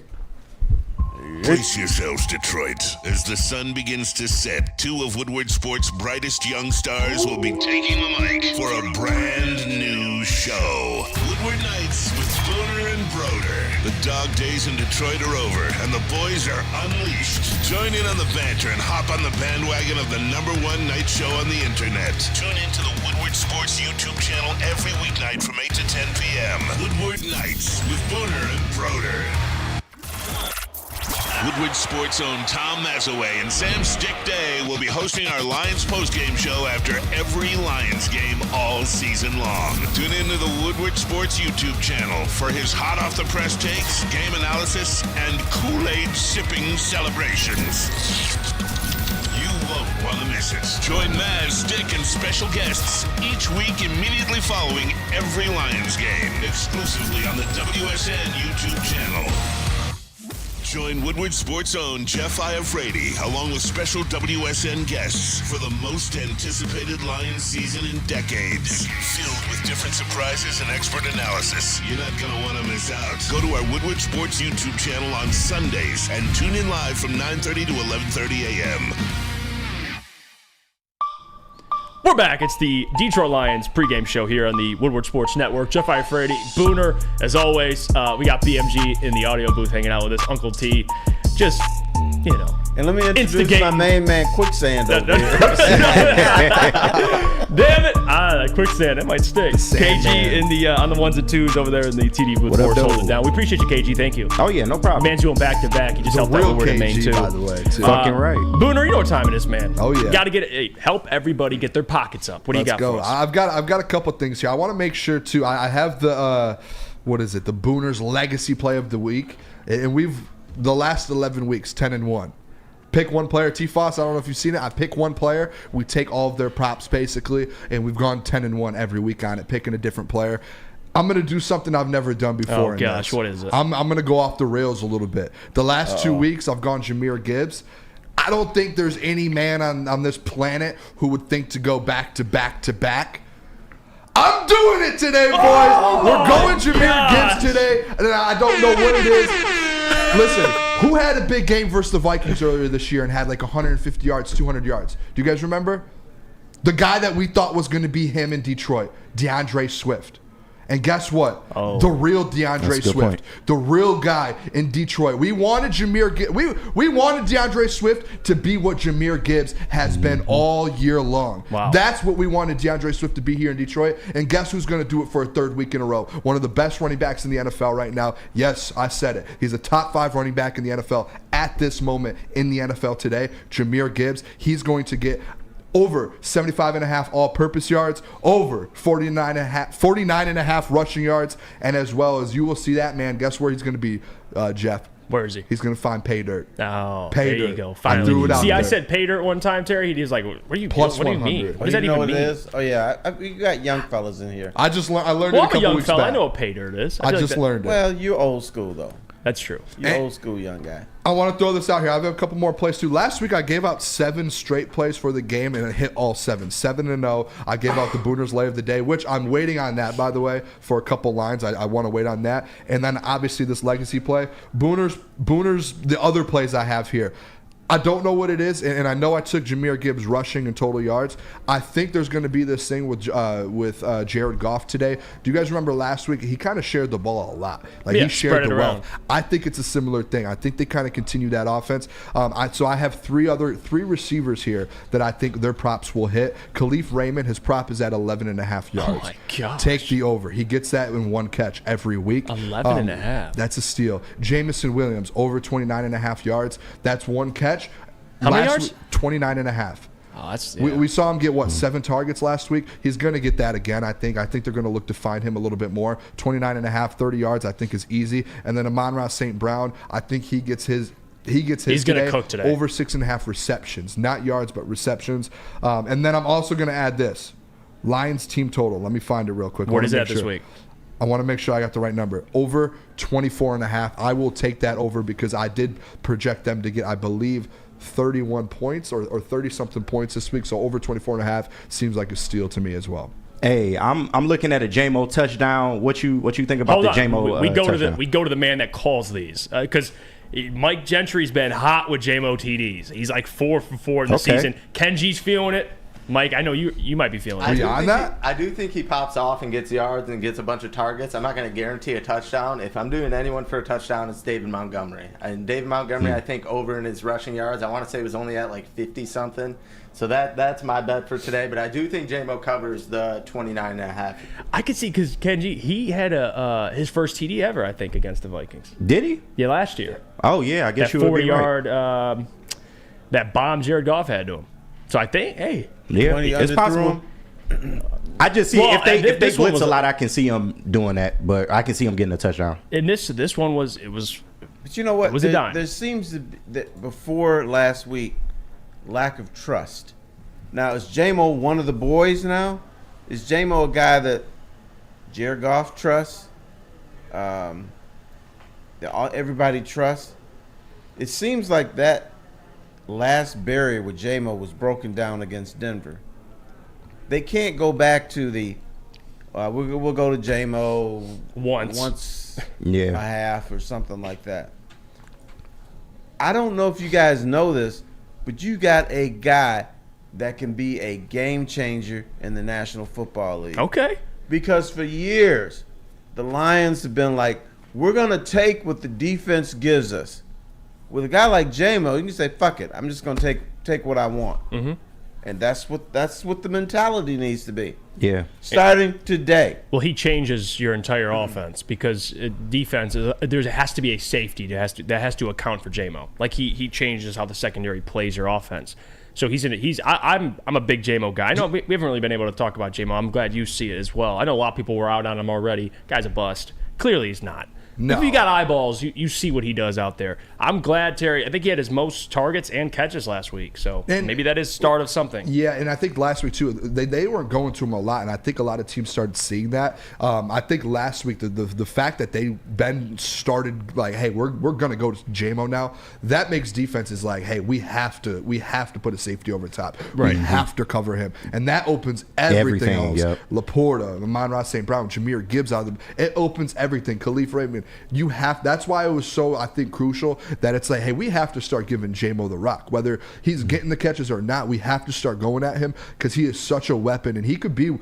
Brace yourselves, Detroit. As the sun begins to set, 2 of Woodward Sports' brightest young stars will be taking the mic for a brand new show. Woodward Nights with Booner and Broder. The dog days in Detroit are over, and the boys are unleashed. Join in on the banter and hop on the bandwagon of the #1 night show on the internet. Tune in to the Woodward Sports YouTube channel every weeknight from 8 to 10 p.m. Woodward Nights with Booner and Broder. Woodward Sports' own Tom Mazaway and Sam Stick Day will be hosting our Lions postgame show after every Lions game all season long. Tune into the Woodward Sports YouTube channel for his hot-off-the-press takes, game analysis, and Kool-Aid sipping celebrations. You won't want to miss it. Join Maz, Stick, and special guests each week immediately following every Lions game, exclusively on the WSN YouTube channel. Join Woodward Sports' own Jeff Iafrate, along with special WSN guests for the most anticipated Lions season in decades. Filled with different surprises and expert analysis. You're not going to want to miss out. Go to our Woodward Sports YouTube channel on Sundays and tune in live from 9:30 to 11:30 a.m. We're back. It's the Detroit Lions pregame show here on the Woodward Sports Network. Jeff Iafrate, Booner, as always. We got BMG in the audio booth hanging out with us. Uncle T, just, you know. And let me introduce my main man, Quicksand, over here. Damn it. That Quicksand, that might stick. KG in the on the ones and twos over there in the TD booth for us holding it down. We appreciate you, KG. Thank you. Oh, yeah, no problem. Man's doing back-to-back. He just helped out Woodward in Maine, too. by the way, too. Fucking right. Booner, you know what time it is, man. Oh, yeah. Got to help everybody get their pockets up. What do you got for us? I've got a couple things here. I want to make sure, too. I have the, the Booner's Legacy Play of the Week. And the last 11 weeks, 10-1. Pick one player. T-Foss, I don't know if you've seen it. I pick one player. We take all of their props, basically, and we've gone 10-1 every week on it, picking a different player. I'm going to do something I've never done before. Oh, gosh, what is it? I'm going to go off the rails a little bit. The last 2 weeks, I've gone Jahmyr Gibbs. I don't think there's any man on this planet who would think to go back to back to back. I'm doing it today, boys. We're going Jahmyr Gibbs today, and I don't know what it is. Listen, who had a big game versus the Vikings earlier this year and had like 150 yards, 200 yards? Do you guys remember? The guy that we thought was going to be him in Detroit, DeAndre Swift. And guess what? Oh. The real DeAndre Swift, the real guy in Detroit. We wanted Jahmyr Gibbs. We wanted DeAndre Swift to be what Jahmyr Gibbs has been all year long. Wow. That's what we wanted DeAndre Swift to be here in Detroit. And guess who's going to do it for a third week in a row? One of the best running backs in the NFL right now. Yes, I said it. He's a top 5 running back in the NFL at this moment in the NFL today. Jahmyr Gibbs. He's going to get over 75.5 all-purpose yards, over 49.5 rushing yards, and as well as you will see that man. Guess where he's going to be, Jeff? Where is he? He's going to find pay dirt. Oh, pay there dirt. you go. Finally. I threw it out See, there. I said pay dirt one time, Terry. He was like, "What do you Plus What do you mean? 100. What does that You know even what mean?" it is? Oh, yeah. You got young fellas in here. I learned Well, it a I'm a couple young weeks fella. back. I know what pay dirt is. I feel just like learned it. Well, you're old school, though. That's true. You're old school young guy. I want to throw this out here. I have a couple more plays too. Last week I gave out 7 straight plays for the game and it hit all 7. 7-0. I gave out the Booner's Lay of the Day, which I'm waiting on that, by the way, for a couple lines. I want to wait on that. And then obviously this legacy play. Booner's the other plays I have here. I don't know what it is, and I know I took Jahmyr Gibbs rushing and total yards. I think there's going to be this thing with Jared Goff today. Do you guys remember last week? He kind of shared the ball a lot. He shared the wealth. I think it's a similar thing. I think they kind of continue that offense. So I have three receivers here that I think their props will hit. Khalif Raymond, his prop is at 11.5 yards. Oh my gosh. Take the over. He gets that in one catch every week. 11.5. That's a steal. Jamison Williams, over 29.5 yards. That's one catch. How many yards? 29.5. Oh, that's We saw him get 7 targets last week. He's going to get that again. I think they're going to look to find him a little bit more. 29.5, 30 yards. I think is easy. And then Amon-Ra St. Brown. I think he gets his. He's going to cook today. Over 6.5 receptions, not yards, but receptions. And then I'm also going to add this Lions team total. Let me find it real quick. What is that this week? I want to make sure I got the right number. Over 24.5. I will take that over because I did project them to get, I believe, 31 points or 30-something points this week. So over 24.5 seems like a steal to me as well. Hey, I'm looking at a J-Mo touchdown. What you think about the J-Mo touchdown? We go to the man that calls these because Mike Gentry's been hot with J-Mo TDs. He's like 4 for 4 in the season. Kenji's feeling it. Mike, I know you might be feeling Are it. you on that? I do think he pops off and gets yards and gets a bunch of targets. I'm not going to guarantee a touchdown. If I'm doing anyone for a touchdown, it's David Montgomery. And David Montgomery, I think over in his rushing yards, I want to say was only at like 50 something. So that's my bet for today. But I do think J-Mo covers the 29.5. I could see because Kenji, he had his first TD ever, I think, against the Vikings. Did he? Yeah, last year. Oh yeah, I guess That you would be right. 40-yard that bomb Jared Goff had to him. So I think, hey, Yeah, When he it's possible. I just see Well, if they this one blitz was a lot, I can see him doing that. But I can see him getting a touchdown. and this one was But you know what? It was a dime. There seems to be, that before last week, lack of trust. Now, is J-Mo one of the boys now? Is J-Mo a guy that Jared Goff trusts? Everybody trusts? It seems like that last barrier with J-Mo was broken down against Denver. They can't go back to the we'll go to J-Mo once Yeah. a half or something like that. I don't know if you guys know this, but you got a guy that can be a game changer in the National Football League. okay. Because for years, the Lions have been like, we're going to take what the defense gives us. With a guy like J-Mo, you can say, fuck it. I'm just going to take what I want. Mm-hmm. And that's what the mentality needs to be. Yeah. Starting today. Well, he changes your entire offense because defense there has to be a safety that has to account for J-Mo. Like he changes how the secondary plays your offense. So I'm a big J-Mo guy. I know we haven't really been able to talk about J-Mo. I'm glad you see it as well. I know a lot of people were out on him already. Guy's a bust. Clearly he's not. No. If you got eyeballs, you see what he does out there. I'm glad Terry. I think he had his most targets and catches last week. So maybe that is start of something. Yeah, and I think last week too, they weren't going to him a lot, and I think a lot of teams started seeing that. I think last week the fact that they then started like, hey, we're gonna go to J-Mo now. That makes defenses like, hey, we have to put a safety over top. Right. We have to cover him, and that opens everything else. Yep. Laporta, Amon-Ra St. Brown, Jameer Gibbs out of them. It opens everything. Khalif Raymond. That's why it was so, I think, crucial that it's like, hey, we have to start giving J-Mo the rock. Whether he's getting the catches or not, we have to start going at him because he is such a weapon. And he could be,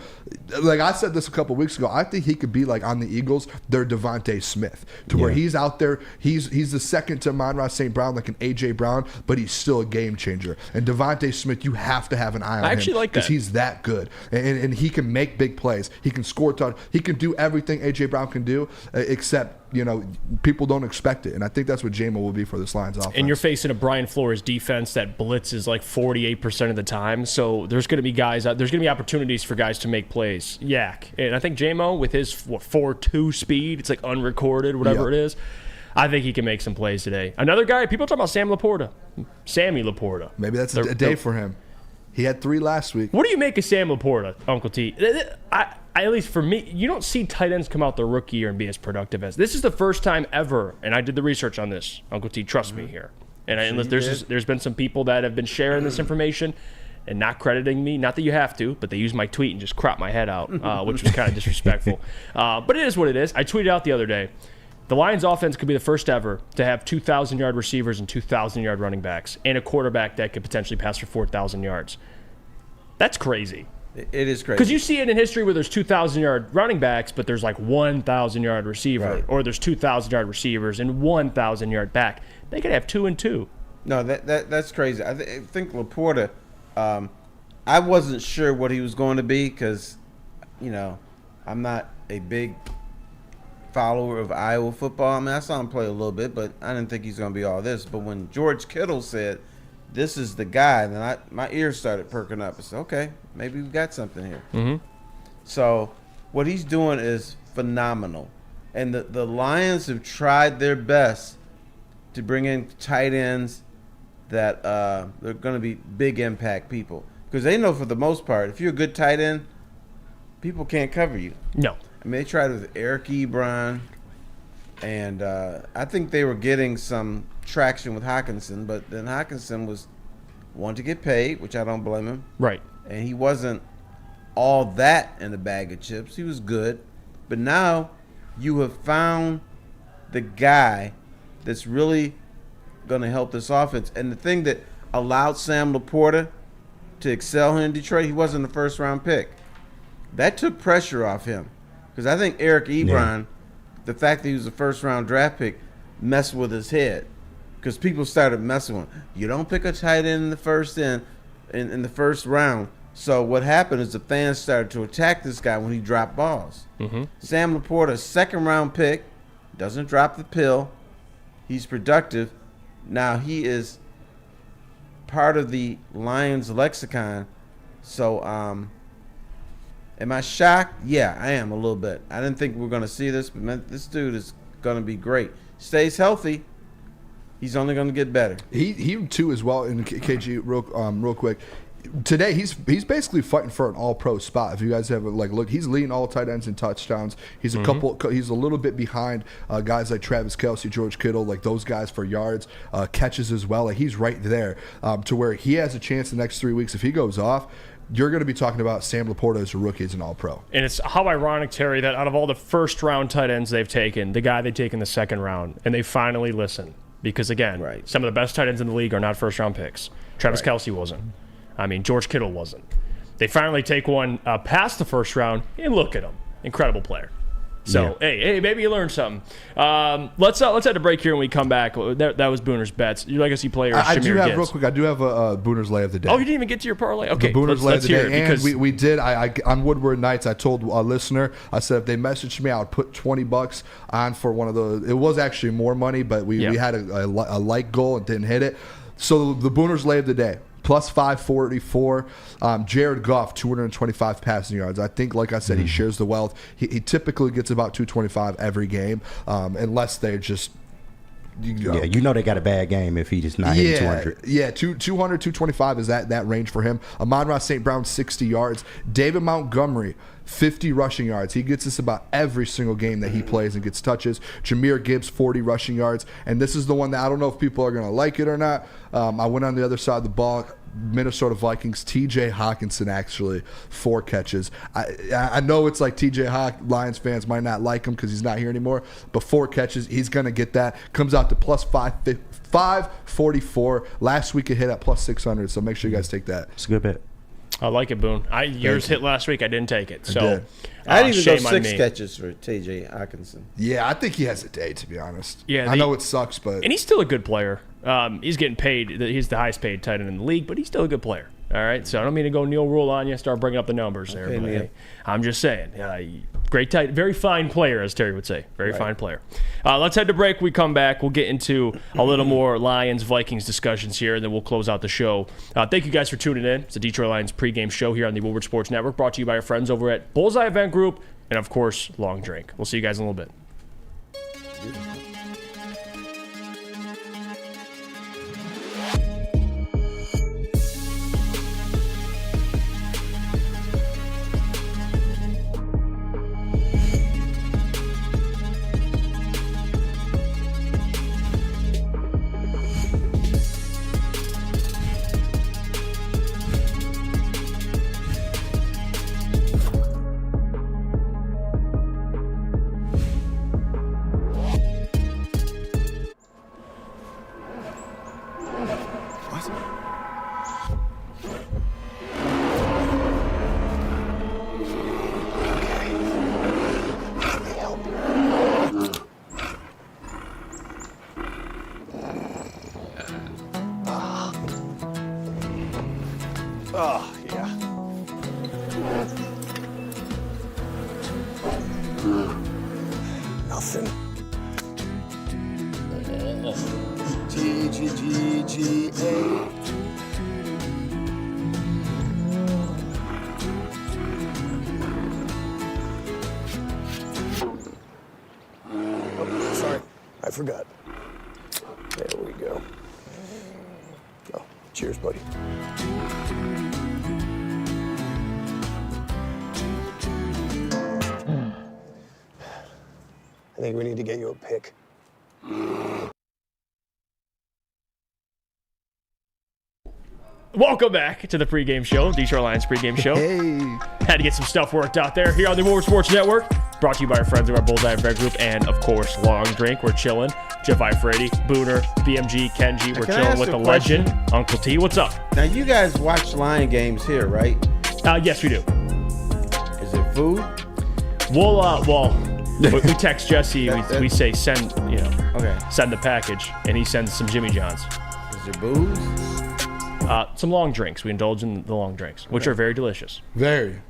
like I said this a couple weeks ago, I think he could be like on the Eagles, their Devontae Smith, to where he's out there, he's the second to Amon-Ra St. Brown, like an A.J. Brown, but he's still a game changer. And Devontae Smith, you have to have an eye on him. I actually like that. Because he's that good. And he can make big plays. He can score touchdowns. He can do everything A.J. Brown can do, except, people don't expect it. And I think that's what J-Mo will be for this Lions offense. And you're facing a Brian Flores defense that blitzes like 48% of the time. So there's going to be there's going to be opportunities for guys to make plays. Yak. And I think J-Mo with his 4.2 speed, it's like unrecorded, whatever it is. I think he can make some plays today. Another guy, people are talking about Sammy Laporta. Maybe that's a day for him. He had 3 last week. What do you make of Sam Laporta, Uncle T? At least for me, you don't see tight ends come out the rookie year and be as productive as. This is the first time ever, and I did the research on this, Uncle T, trust me here. And there's been some people that have been sharing this information and not crediting me. Not that you have to, but they used my tweet and just cropped my head out, which was kind of disrespectful. But it is what it is. I tweeted out the other day, the Lions offense could be the first ever to have 2,000-yard receivers and 2,000-yard running backs and a quarterback that could potentially pass for 4,000 yards. That's crazy. It is crazy. Because you see it in history where there's 2,000-yard running backs, but there's like 1,000-yard receiver, Right. or there's 2,000-yard receivers and 1,000-yard back. They could have 2 and 2. No, that's crazy. I think Laporta, I wasn't sure what he was going to be because, I'm not a big follower of Iowa football. I mean, I saw him play a little bit, but I didn't think he's going to be all this. But when George Kittle said, this is the guy, then my ears started perking up. I said, okay, maybe we've got something here. Mm-hmm. So what he's doing is phenomenal. And the Lions have tried their best to bring in tight ends that they're going to be big impact people. Because they know for the most part, if you're a good tight end, people can't cover you. No. I mean, they tried with Eric Ebron, and I think they were getting some traction with Hawkinson, but then Hawkinson wanted to get paid, which I don't blame him. Right. And he wasn't all that in the bag of chips. He was good. But now you have found the guy that's really going to help this offense. And the thing that allowed Sam Laporta to excel here in Detroit, he wasn't a first-round pick. That took pressure off him. Because I think Eric Ebron, the fact that he was a first-round draft pick, messed with his head. Because people started messing with him. You don't pick a tight end in the first round. So what happened is the fans started to attack this guy when he dropped balls. Mm-hmm. Sam Laporta, a second-round pick, doesn't drop the pill. He's productive. Now he is part of the Lions lexicon. So am I shocked? Yeah, I am a little bit. I didn't think we were going to see this, but man, this dude is going to be great. Stays healthy, he's only going to get better. He too as well. And KG, real quick. Today he's basically fighting for an all-pro spot. If you guys have look, he's leading all tight ends in touchdowns. He's he's a little bit behind guys like Travis Kelce, George Kittle, like those guys for yards, catches as well. Like he's right there to where he has a chance the next 3 weeks. If he goes off, you're going to be talking about Sam Laporta as a rookie as an all-pro. And it's how ironic, Terry, that out of all the first-round tight ends they've taken, the guy they take in the second round, and they finally listen. Because, again, some of the best tight ends in the league are not first-round picks. Travis Kelce wasn't. I mean, George Kittle wasn't. They finally take one past the first round, and look at him. Incredible player. So, hey, maybe you learned something. Let's head to break here when we come back. That was Booner's bets. Your legacy player, I Shamir do have, Gibbs. real quick, I do have a Booner's lay of the day. Oh, you didn't even get to your parlay? Okay, the Booner's lay of the day. Because we did. I on Woodward Nights, I told a listener, I said if they messaged me, I would put $20 on for one of the. It was actually more money, but we had a like goal and didn't hit it. So the Booner's lay of the day. Plus 544. Jared Goff, 225 passing yards. I think, like I said, he shares the wealth. He typically gets about 225 every game, unless they're just. You know they got a bad game if he just not hitting 200. Yeah, 200, 225 is that range for him. Amon-Ra St. Brown, 60 yards. David Montgomery, 50 rushing yards. He gets this about every single game that he plays and gets touches. Jahmyr Gibbs, 40 rushing yards. And this is the one that I don't know if people are going to like it or not. I went on the other side of the ball. Minnesota Vikings, TJ Hawkinson, actually 4 catches. I know it's like TJ Hawk, Lions fans might not like him because he's not here anymore, but 4 catches, he's going to get that. Comes out to plus 544. Last week it hit at plus 600, so make sure you guys take that. It's a good bet. I like it, Boone. Yours hit last week. I didn't take it. So I didn't even go 6 catches for TJ Hawkinson. Yeah, I think he has a day, to be honest. Yeah, I know it sucks, but... And he's still a good player. He's getting paid. He's the highest paid tight end in the league, but he's still a good player. All right, so I don't mean to go Neil Rule on you, start bringing up the numbers there. But hey, I'm just saying, great tight, very fine player, as Terry would say, very fine player. Let's head to break. We come back, we'll get into a little more Lions Vikings discussions here, and then we'll close out the show. Thank you guys for tuning in. It's the Detroit Lions pregame show here on the Woodward Sports Network, brought to you by our friends over at Bullseye Event Group, and of course, Long Drink. We'll see you guys in a little bit. Oh, yeah. Nothing. G-G-G-G-A. Oh, sorry. I forgot. There we go. Oh, cheers, buddy. I think we need to get you a pick. Welcome back to the pregame show, Detroit Lions pregame show. Hey. Had to get some stuff worked out there here on the Woodward Sports Network. Brought to you by our friends of our Bullseye and Bread Group and, of course, Long Drink. We're chilling. Jeff Ifrady, Booner, BMG, Kenji. We're Can I chilling ask with a the question? legend, Uncle T. What's up? Now, you guys watch Lion games here, right? Yes, we do. Is it food? We text Jesse. We say send the package, and he sends some Jimmy John's. Is there booze? Some long drinks. We indulge in the long drinks, which are very delicious. Very.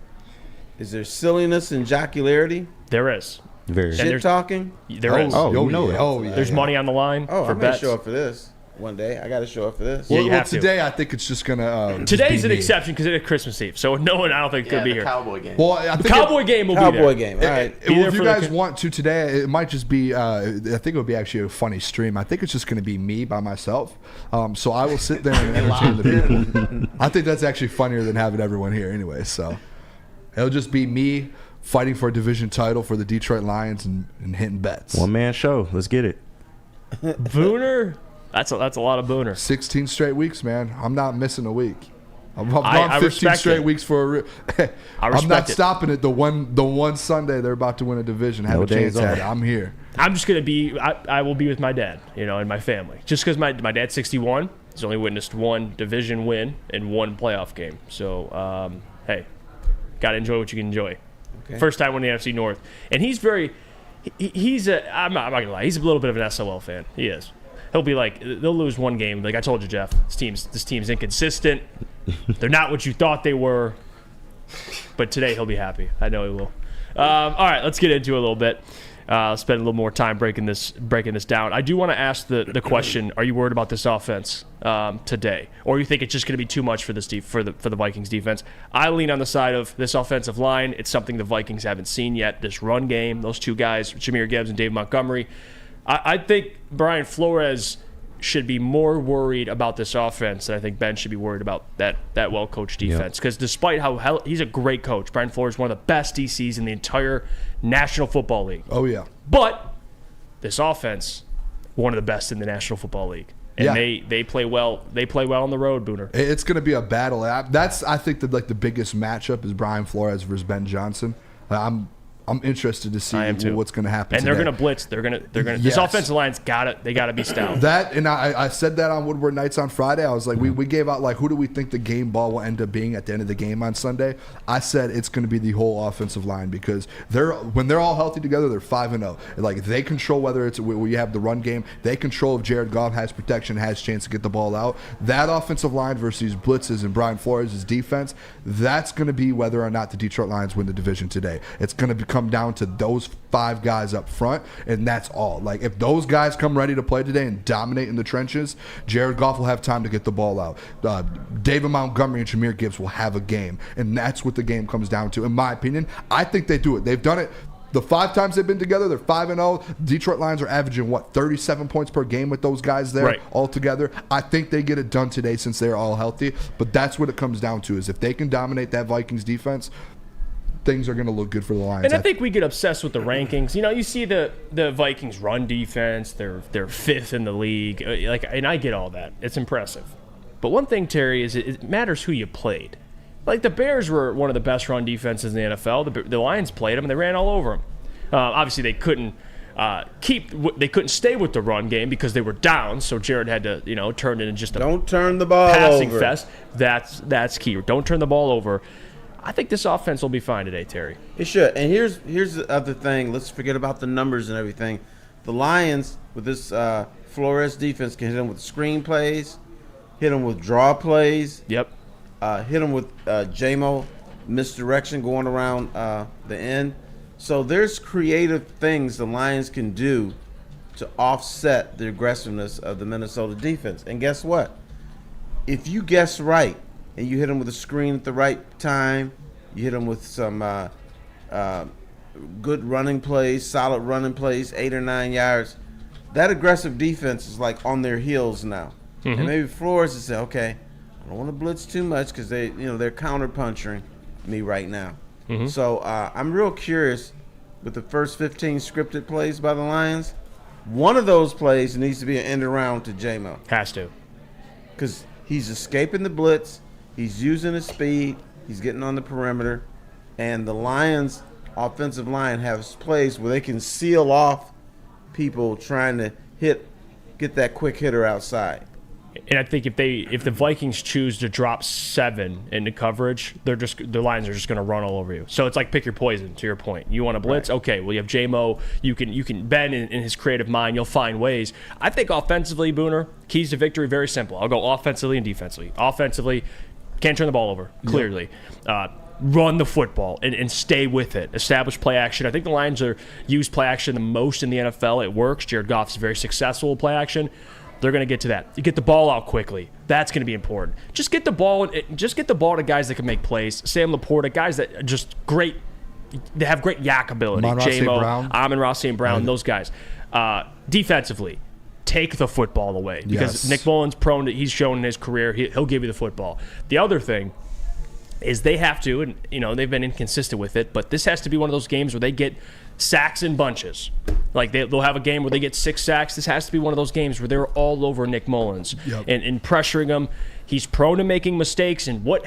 Is there silliness and jocularity? There is. Very. And Shit there's- talking? There is. Oh, you Oh, know yeah. it. Oh, yeah. There's money on the line Oh, for I may bets. show up for this one day. I got to show up for this. Yeah, Well, you have to. today I think it's just gonna. just Today's be an me. exception because it is Christmas Eve, so no one I don't think Yeah, could be the here. Cowboy game. Well, I The think Cowboy game will be Cowboy there. game. All right. Be there if you for the guys want to today, it might just be. I think it would be actually a funny stream. I think it's just going to be me by myself. So I will sit there and entertain the people. I think that's actually funnier than having everyone here anyway. So it'll just be me fighting for a division title for the Detroit Lions and hitting bets. One man show. Let's get it. Booner? That's a lot of Booner. 16 straight weeks, man. I'm not missing a week. I've gone I 15 respect straight it. weeks for a. I'm respect not it. stopping it. The one Sunday they're about to win a division, have No a chance days at off. it. I'm here. I'm just gonna be. I will be with my dad, and my family. Just because my dad's 61, he's only witnessed one division win and one playoff game. So hey, gotta enjoy what you can enjoy. Okay. First time winning the NFC North, and he's very. He's a. I'm not gonna lie. He's a little bit of an SOL fan. He is. He'll be like, they'll lose one game. Like I told you, Jeff, this team's inconsistent. They're not what you thought they were. But today he'll be happy. I know he will. All right, let's get into it a little bit. Spend a little more time breaking this down. I do want to ask the question: are you worried about this offense today, or you think it's just going to be too much for this for the Vikings defense? I lean on the side of this offensive line. It's something the Vikings haven't seen yet. This run game, those two guys, Jahmyr Gibbs and Dave Montgomery. I think Brian Flores should be more worried about this offense than I think Ben should be worried about that well-coached defense. Because despite he's a great coach, Brian Flores is one of the best DCs in the entire National Football League. Oh yeah. But this offense, one of the best in the National Football League. And Yeah. they play well. They play well on the road, Booner. It's going to be a battle. That's I think that the biggest matchup is Brian Flores versus Ben Johnson. I'm interested to see I am too. what's going to happen. And they're today. going to blitz. They're going to. Yes. This offensive line's got to be stout. That and I said that on Woodward Nights on Friday. I was like, we gave out like who do we think the game ball will end up being at the end of the game on Sunday? I said it's going to be the whole offensive line because when they're all healthy together, they're 5-0. Like they control whether it's where you have the run game, they control if Jared Goff has protection, has a chance to get the ball out. That offensive line versus blitzes and Brian Flores' defense, that's going to be whether or not the Detroit Lions win the division today. It's going to come down to those 5 guys up front, and that's all. Like if those guys come ready to play today and dominate in the trenches, Jared Goff will have time to get the ball out. David Montgomery and Jahmyr Gibbs will have a game, and that's what the game comes down to. In my opinion, I think they do it. They've done it. The 5 times they've been together, they're 5-0. Detroit Lions are averaging 37 points per game with those guys there Right. all together. I think they get it done today since they're all healthy. But that's what it comes down to: is if they can dominate that Vikings defense, things are going to look good for the Lions. And I think we get obsessed with the rankings. You see the Vikings run defense; they're 5th in the league. And I get all that; it's impressive. But one thing, Terry, is it matters who you played. Like the Bears were one of the best run defenses in the NFL. The Lions played them and they ran all over them. Obviously, they couldn't stay with the run game because they were down. So Jared had to turn it into just a Don't turn the ball passing over. fest. That's key. Don't turn the ball over. I think this offense will be fine today, Terry. It should. And here's the other thing. Let's forget about the numbers and everything. The Lions, with this Flores defense, can hit them with screen plays, hit them with draw plays, Yep. hit them with JMO misdirection going around the end. So there's creative things the Lions can do to offset the aggressiveness of the Minnesota defense. And guess what? If you guess right and you hit them with a screen at the right time, you hit them with some good running plays, solid running plays, 8 or 9 yards, that aggressive defense is like on their heels now. Mm-hmm. And maybe Flores will say, okay, I don't want to blitz too much because they're counter-punching me right now. Mm-hmm. So I'm real curious with the first 15 scripted plays by the Lions. One of those plays needs to be an end around to JMO Has to. because He's escaping the blitz. He's using his speed. He's getting on the perimeter. And the Lions' offensive line has plays where they can seal off people trying to get that quick hitter outside. And I think if the Vikings choose to drop 7 into coverage, the Lions are just going to run all over you. So it's like pick your poison. To your point, you want to blitz? Right. Okay, well you have J-Mo. You can Ben in his creative mind. You'll find ways. I think offensively, Booner, keys to victory very simple. I'll go offensively and defensively. Offensively, can't turn the ball over clearly. Run the football and stay with it. Establish play action. I think the Lions use play action the most in the NFL. It works. Jared Goff's very successful with play action. They're going to get to that. You get the ball out quickly. That's going to be important. Just get the ball to guys that can make plays. Sam Laporta, guys that are just great. They have great yak ability. J-Mo, Amon-Ra St. Brown, those guys. Defensively, take the football away because Nick Mullins he's shown in his career he'll give you the football. The other thing is they have to, and they've been inconsistent with it, but this has to be one of those games where they get sacks in bunches. Like they'll have a game where they get 6 sacks. This has to be one of those games where they're all over Nick Mullins and pressuring him. He's prone to making mistakes, and what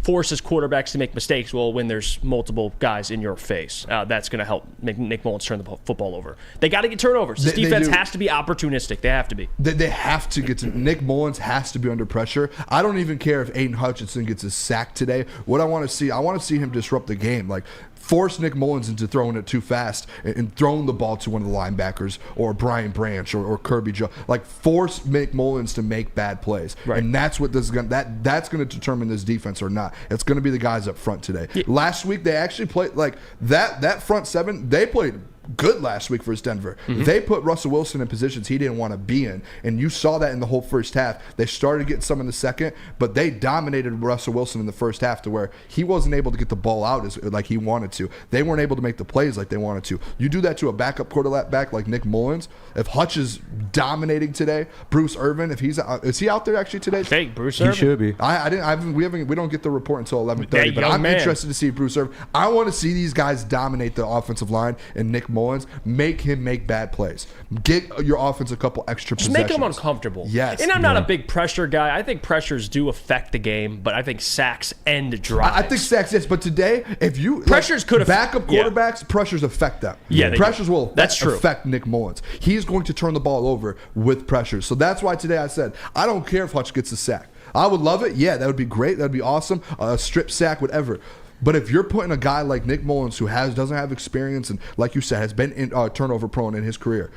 forces quarterbacks to make mistakes? Well, when there's multiple guys in your face, that's going to help make Nick Mullins turn the football over. They got to get turnovers. This defense has to be opportunistic. They have to be. They have to get to Nick Mullins has to be under pressure. I don't even care if Aiden Hutchinson gets a sack today. What I want to see him disrupt the game. Like, force Nick Mullins into throwing it too fast and throwing the ball to one of the linebackers or Brian Branch or Kirby Joe. Like, force Nick Mullins to make bad plays. Right. And that's what that's going to determine this defense or not. It's going to be the guys up front today. Yeah. Last week, they actually played like that front 7, they played good last week versus Denver. Mm-hmm. They put Russell Wilson in positions he didn't want to be in, and you saw that in the whole first half. They started getting some in the second, but they dominated Russell Wilson in the first half to where he wasn't able to get the ball out like he wanted to. They weren't able to make the plays like they wanted to. You do that to a backup quarterback like Nick Mullins. If Hutch is dominating today, Bruce Irvin, is he out there actually today? Fake Bruce Irvin. He should be. We don't get the report until 11:30. But I'm interested to see Bruce Irvin. I want to see these guys dominate the offensive line and Nick Mullins, make him make bad plays. Get your offense a couple extra possessions. Just make him uncomfortable. Yes. And I'm not a big pressure guy. I think pressures do affect the game, but I think sacks end drives. I think sacks, yes. But today, if you pressures could have backup quarterbacks, pressures affect them. Yeah, pressures will affect Nick Mullins. He's going to turn the ball over with pressures. So that's why today I said I don't care if Hutch gets a sack. I would love it. Yeah, that would be great. That would be awesome. A strip sack, whatever. But if you're putting a guy like Nick Mullins, who doesn't have experience and, like you said, has been turnover prone in his career,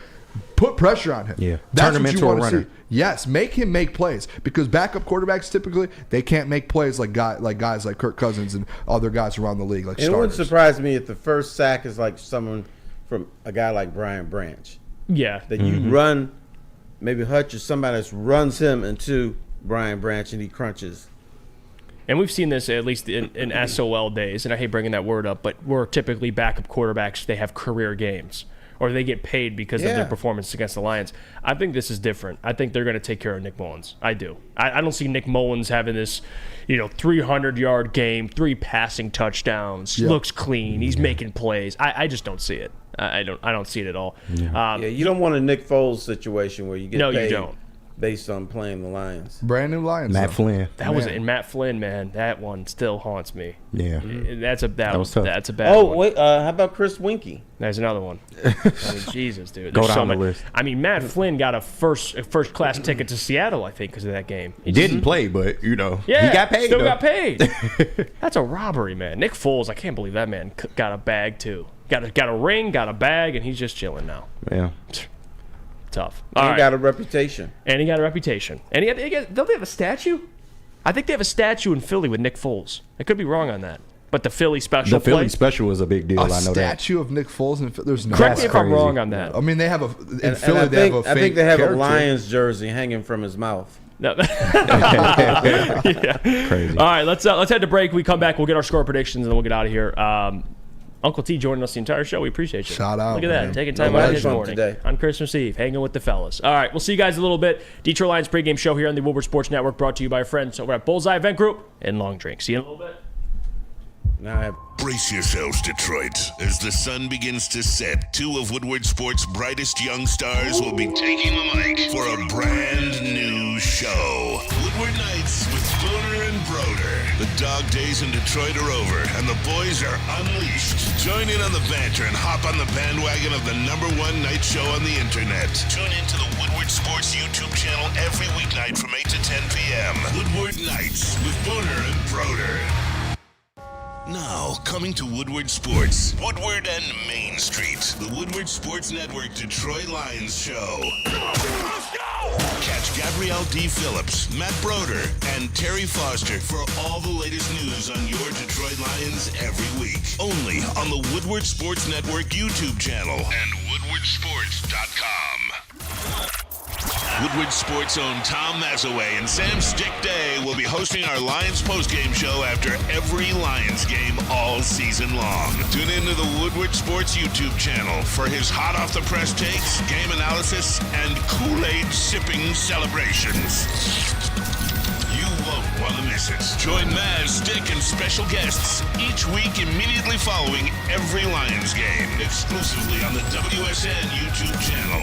put pressure on him. Yeah, that's turn him into a runner. See. Yes, make him make plays because backup quarterbacks typically they can't make plays like guys like Kirk Cousins and other guys around the league like starters. It wouldn't surprise me if the first sack is like someone from a guy like Brian Branch. Yeah, that you run, maybe Hutch or somebody that runs him into Brian Branch and he crunches. And we've seen this at least in SOL days, and I hate bringing that word up, but we're typically backup quarterbacks. They have career games, or they get paid because of their performance against the Lions. I think this is different. I think they're going to take care of Nick Mullins. I do. I don't see Nick Mullins having this, 300-yard game, 3 passing touchdowns, looks clean, he's making plays. I just don't see it. I don't see it at all. Yeah, you don't want a Nick Foles situation where you get paid. No, you don't. Based on playing the Lions. Brand new Lions. Matt Flynn. Matt Flynn, man. That one still haunts me. Yeah. That's a bad one. That's a bad one. Oh, wait. How about Chris Winkie? There's another one. I mean, Jesus, dude. Go down the list. I mean, Matt Flynn got a first-class ticket to Seattle, I think, because of that game. He didn't play, but, he got paid. Still got paid. That's a robbery, man. Nick Foles, I can't believe that man got a bag, too. Got a ring, got a bag, and he's just chilling now. Yeah. Tough. And he got a reputation. And he got a reputation. And don't they have a statue? I think they have a statue in Philly with Nick Foles. I could be wrong on that. But the Philly special Philly special is a big deal. I know that. A statue of Nick Foles and there's no. Correct me if I'm wrong on that. I mean, they have I think they have a Lions jersey hanging from his mouth. No. Crazy. All right, let's head to break. We come back. We'll get our score predictions and then we'll get out of here. Uncle T joining us the entire show. We appreciate you. Shout out. Look at that. Taking time out of his morning today. On Christmas Eve, hanging with the fellas. All right, we'll see you guys in a little bit. Detroit Lions pregame show here on the Woodward Sports Network, brought to you by our friends over at Bullseye Event Group and Long Drink. See you in a little bit. Now I have Brace yourselves, Detroit. As the sun begins to set, two of Woodward Sports' brightest young stars will be taking the mic for a brand new show. Woodward Nights with Booner and Broder. The dog days in Detroit are over, and the boys are unleashed. Join in on the banter and hop on the bandwagon of the #1 night show on the internet. Tune into the Woodward Sports YouTube channel every weeknight from 8 to 10 p.m. Woodward Nights with Booner and Broder. Now, coming to Woodward Sports, Woodward and Main Street, the Woodward Sports Network Detroit Lions show. Let's go! Catch Gabrielle D. Phillips, Matt Broder, and Terry Foster for all the latest news on your Detroit Lions every week. Only on the Woodward Sports Network YouTube channel and woodwardsports.com. Woodward Sports' own Tom Mazaway and Sam Stick Day will be hosting our Lions postgame show after every Lions game all season long. Tune into the Woodward Sports YouTube channel for his hot-off-the-press takes, game analysis, and Kool-Aid sipping celebrations. You won't want to miss it. Join Maz, Stick, and special guests each week immediately following every Lions game, exclusively on the WSN YouTube channel.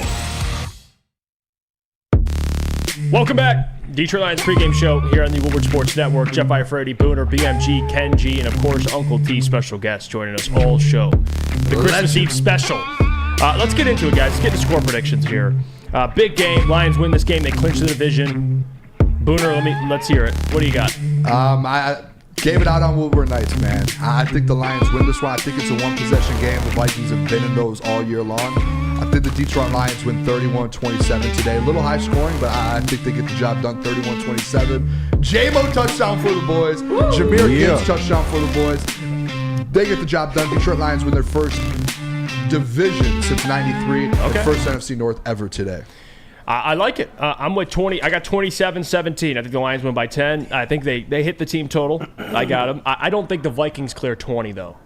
Welcome back. Detroit Lions pregame show here on the Woodward Sports Network. Jeff Iafredi, Booner, BMG, Ken G, and of course Uncle T, special guest joining us all show. The Christmas Eve special. Let's get into it, guys. Let's get the score predictions here. Big game. Lions win this game. They clinch the division. Booner, let's hear it. What do you got? I gave it out on Woodward Nights, man. I think the Lions win this one. I think it's a one-possession game. The Vikings have been in those all year long. I think the Detroit Lions win 31-27 today. A little high scoring, but I think they get the job done 31-27. J-Mo touchdown for the boys. Jahmyr Gibbs touchdown for the boys. They get the job done. Detroit Lions win their first division since 93. The first NFC North ever today. I like it. I'm with 20. I got 27-17. I think the Lions win by 10. I think they hit the team total. I got them. I don't think the Vikings clear 20, though.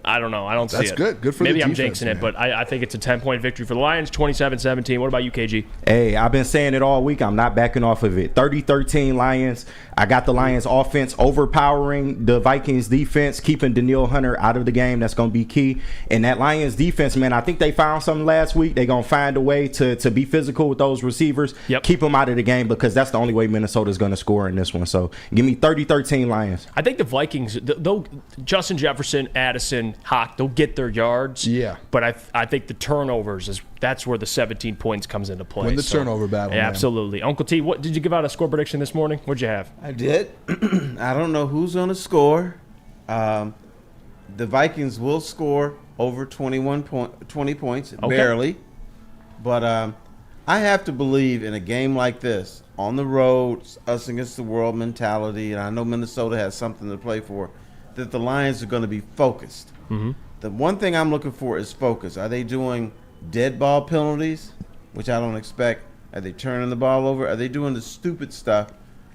I don't know. I don't see it. That's good. Good for Maybe the I'm defense, jinxing man. it, but I think it's a 10-point victory for the Lions, 27-17. What about you, KG? Hey, I've been saying it all week. I'm not backing off of it. 30-13 Lions. I got the Lions offense overpowering the Vikings defense, keeping Danielle Hunter out of the game. That's going to be key. And that Lions defense, man, I think they found something last week. They're going to find a way to be physical with those receivers, keep them out of the game, because that's the only way Minnesota's going to score in this one. So give me 30-13 Lions. I think the Vikings, Justin Jefferson, Addison, Hawk, they'll get their yards. Yeah. But I think the turnovers, that's where the 17 points comes into play. Win the turnover battle, man. Absolutely. Uncle T, what did you give out a score prediction this morning? What'd you have? I did. I don't know who's going to score. The Vikings will score over 20 points, barely. But I have to believe in a game like this, on the road, us against the world mentality, and I know Minnesota has something to play for, that the Lions are going to be focused. Mm-hmm. The one thing I'm looking for is focus. Are they doing dead ball penalties, which I don't expect? Are they turning the ball over? Are they doing the stupid stuff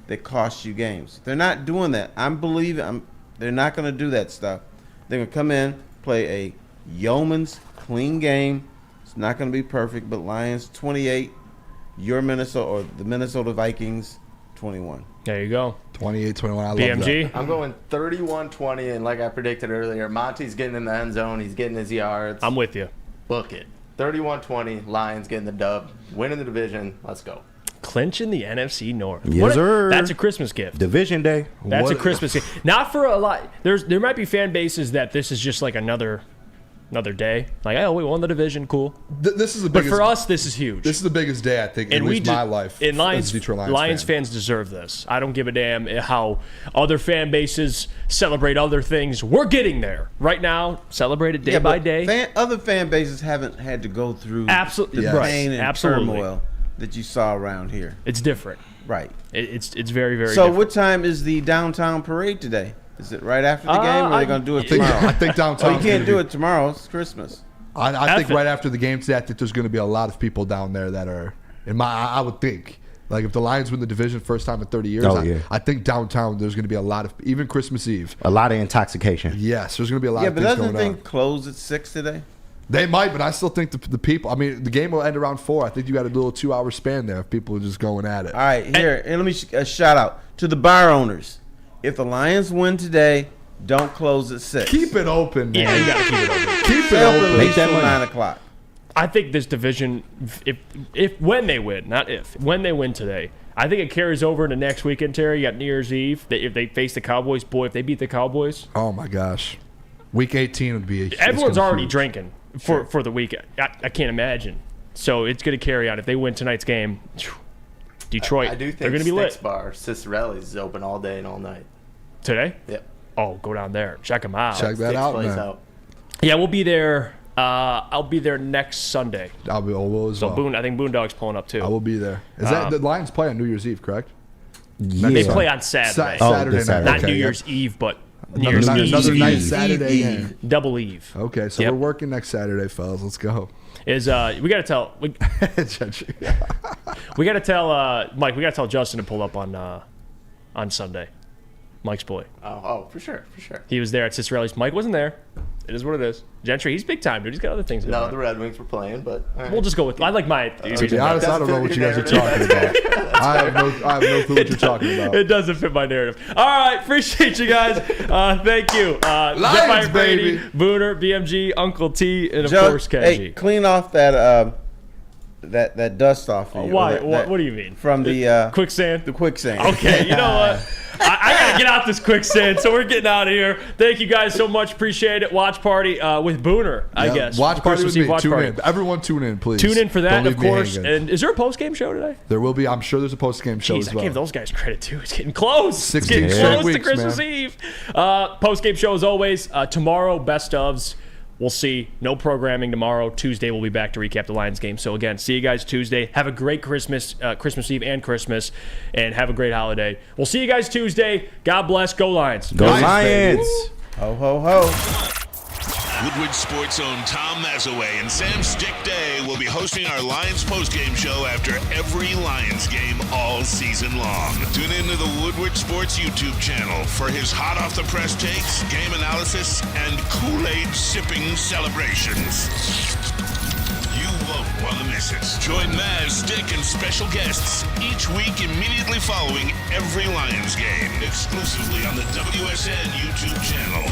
that costs you games? They're not doing that. They're not going to do that stuff. They're going to come in, play a yeoman's clean game. It's not going to be perfect, but Lions 28, your Minnesota, or the Minnesota Vikings 21. There you go. 28-21. I love BMG? that. I'm going 31-20, and like I predicted earlier, Monty's getting in the end zone. He's getting his yards. I'm with you. Book it. 31-20, Lions getting the dub, winning the division. Let's go. Clinching the NFC North. Yes, sir. That's a Christmas gift. Division day. That's a Christmas gift. Not for a lot. There might be fan bases that this is just like another day. Like, oh, we won the division. Cool. This is the But biggest. for us, this is huge. This is the biggest day, I think, in at least my life. And as a Detroit Lions fan. fans deserve this. I don't give a damn how other fan bases celebrate other things. We're getting there. Right now, celebrate it day by day. Other fan bases haven't had to go through Absolutely. the Right. pain and turmoil that you saw around here. It's different. Right. It's very, very So different. what time is the downtown parade today? Is it right after the game, or are they going to do it tomorrow? I think downtown. Oh, you can't do it tomorrow. It's Christmas. I think right after the game today, I think there's going to be a lot of people down there that are I would think. Like, if the Lions win the division first time in 30 years, I think downtown there's going to be a lot of, even Christmas Eve. A lot of intoxication. Yes, there's going to be a lot of but things doesn't going the on. thing close at 6 today? They might, but I still think the people, I mean, the game will end around 4. I think you got a little 2-hour span there if people are just going at it. All right, here, and let me shout out to the bar owners. If the Lions win today, Don't close at 6. Keep it open, man. Yeah, you got to keep it open. Keep Stay it open at open. least that till money. 9 o'clock. I think this division, if when they win, not if, when they win today, I think it carries over into next weekend, Terry. You got New Year's Eve. If they face the Cowboys, boy, if they beat the Cowboys. Oh, my gosh. Week 18 would be a Everyone's already huge. drinking for the week. I can't imagine. So it's going to carry on. If they win tonight's game, Detroit, I do think they're going to be lit. Sticks Bar, Cicerelli's is open all day and all night. Today? Yep. Oh, go down there. Check them out. Check that Sticks out, plays man. out. Yeah, we'll be there. I'll be there next Sunday. I'll be as So well. I think Boondog's pulling up too. I will be there. Is that the Lions play on New Year's Eve, correct? Yeah. They play on Saturday. Saturday this night. Saturday. Not Okay, New yep. Year's Eve, but New Another Year's night, Eve. another night Eve. Saturday Eve. game. Double Eve. Okay, so Yep. we're working next Saturday, fellas. Let's go. Is we got to tell we got to tell Mike. We got to tell Justin to pull up on Sunday. Mike's boy. Oh, for sure. He was there at Cicerelli's. Mike wasn't there. It is what it is. Gentry, he's big time, dude. He's got other things. No, going the on. Red Wings were playing, but all right. We'll just go with. I like my. To be honest, I don't know what you guys are talking about. I have no clue what you're talking about. It doesn't fit my narrative. All right, appreciate you guys. Thank you. Lions, Jeff Iron Brady, baby. Booner, BMG, Uncle T, and of Joe, course, hey, Kenji. clean off that that dust off of you. Why? That- What do you mean? From the Quicksand? the quicksand. Okay, you know what? I got to get out this quicksand, so we're getting out of here. Thank you guys so much. Appreciate it. Watch party with Booner, I Yeah, guess. Watch party Christmas with Eve me. watch Tune party. in. Everyone tune in, please. Tune in for that, Don't of leave me course. hanging. And is there a post-game show today? There will be. I'm sure there's a post-game show Jeez, as I well. gave those guys credit too. It's getting close. 16 it's getting straight close to weeks, Christmas man. Eve. Post-game show as always. Tomorrow, best ofs. We'll see. No programming tomorrow. Tuesday, we'll be back to recap the Lions game. So, again, see you guys Tuesday. Have a great Christmas Eve and Christmas, and have a great holiday. We'll see you guys Tuesday. God bless. Go Lions. Go Lions, Lions. baby. Ho ho ho. Woodward Sports' own Tom Mazaway and Sam Stick Day will be hosting our Lions postgame show after every Lions game all season long. Tune into the Woodward Sports YouTube channel for his hot-off-the-press takes, game analysis, and Kool-Aid sipping celebrations. You won't want to miss it. Join Maz, Stick, and special guests each week immediately following every Lions game, exclusively on the WSN YouTube channel.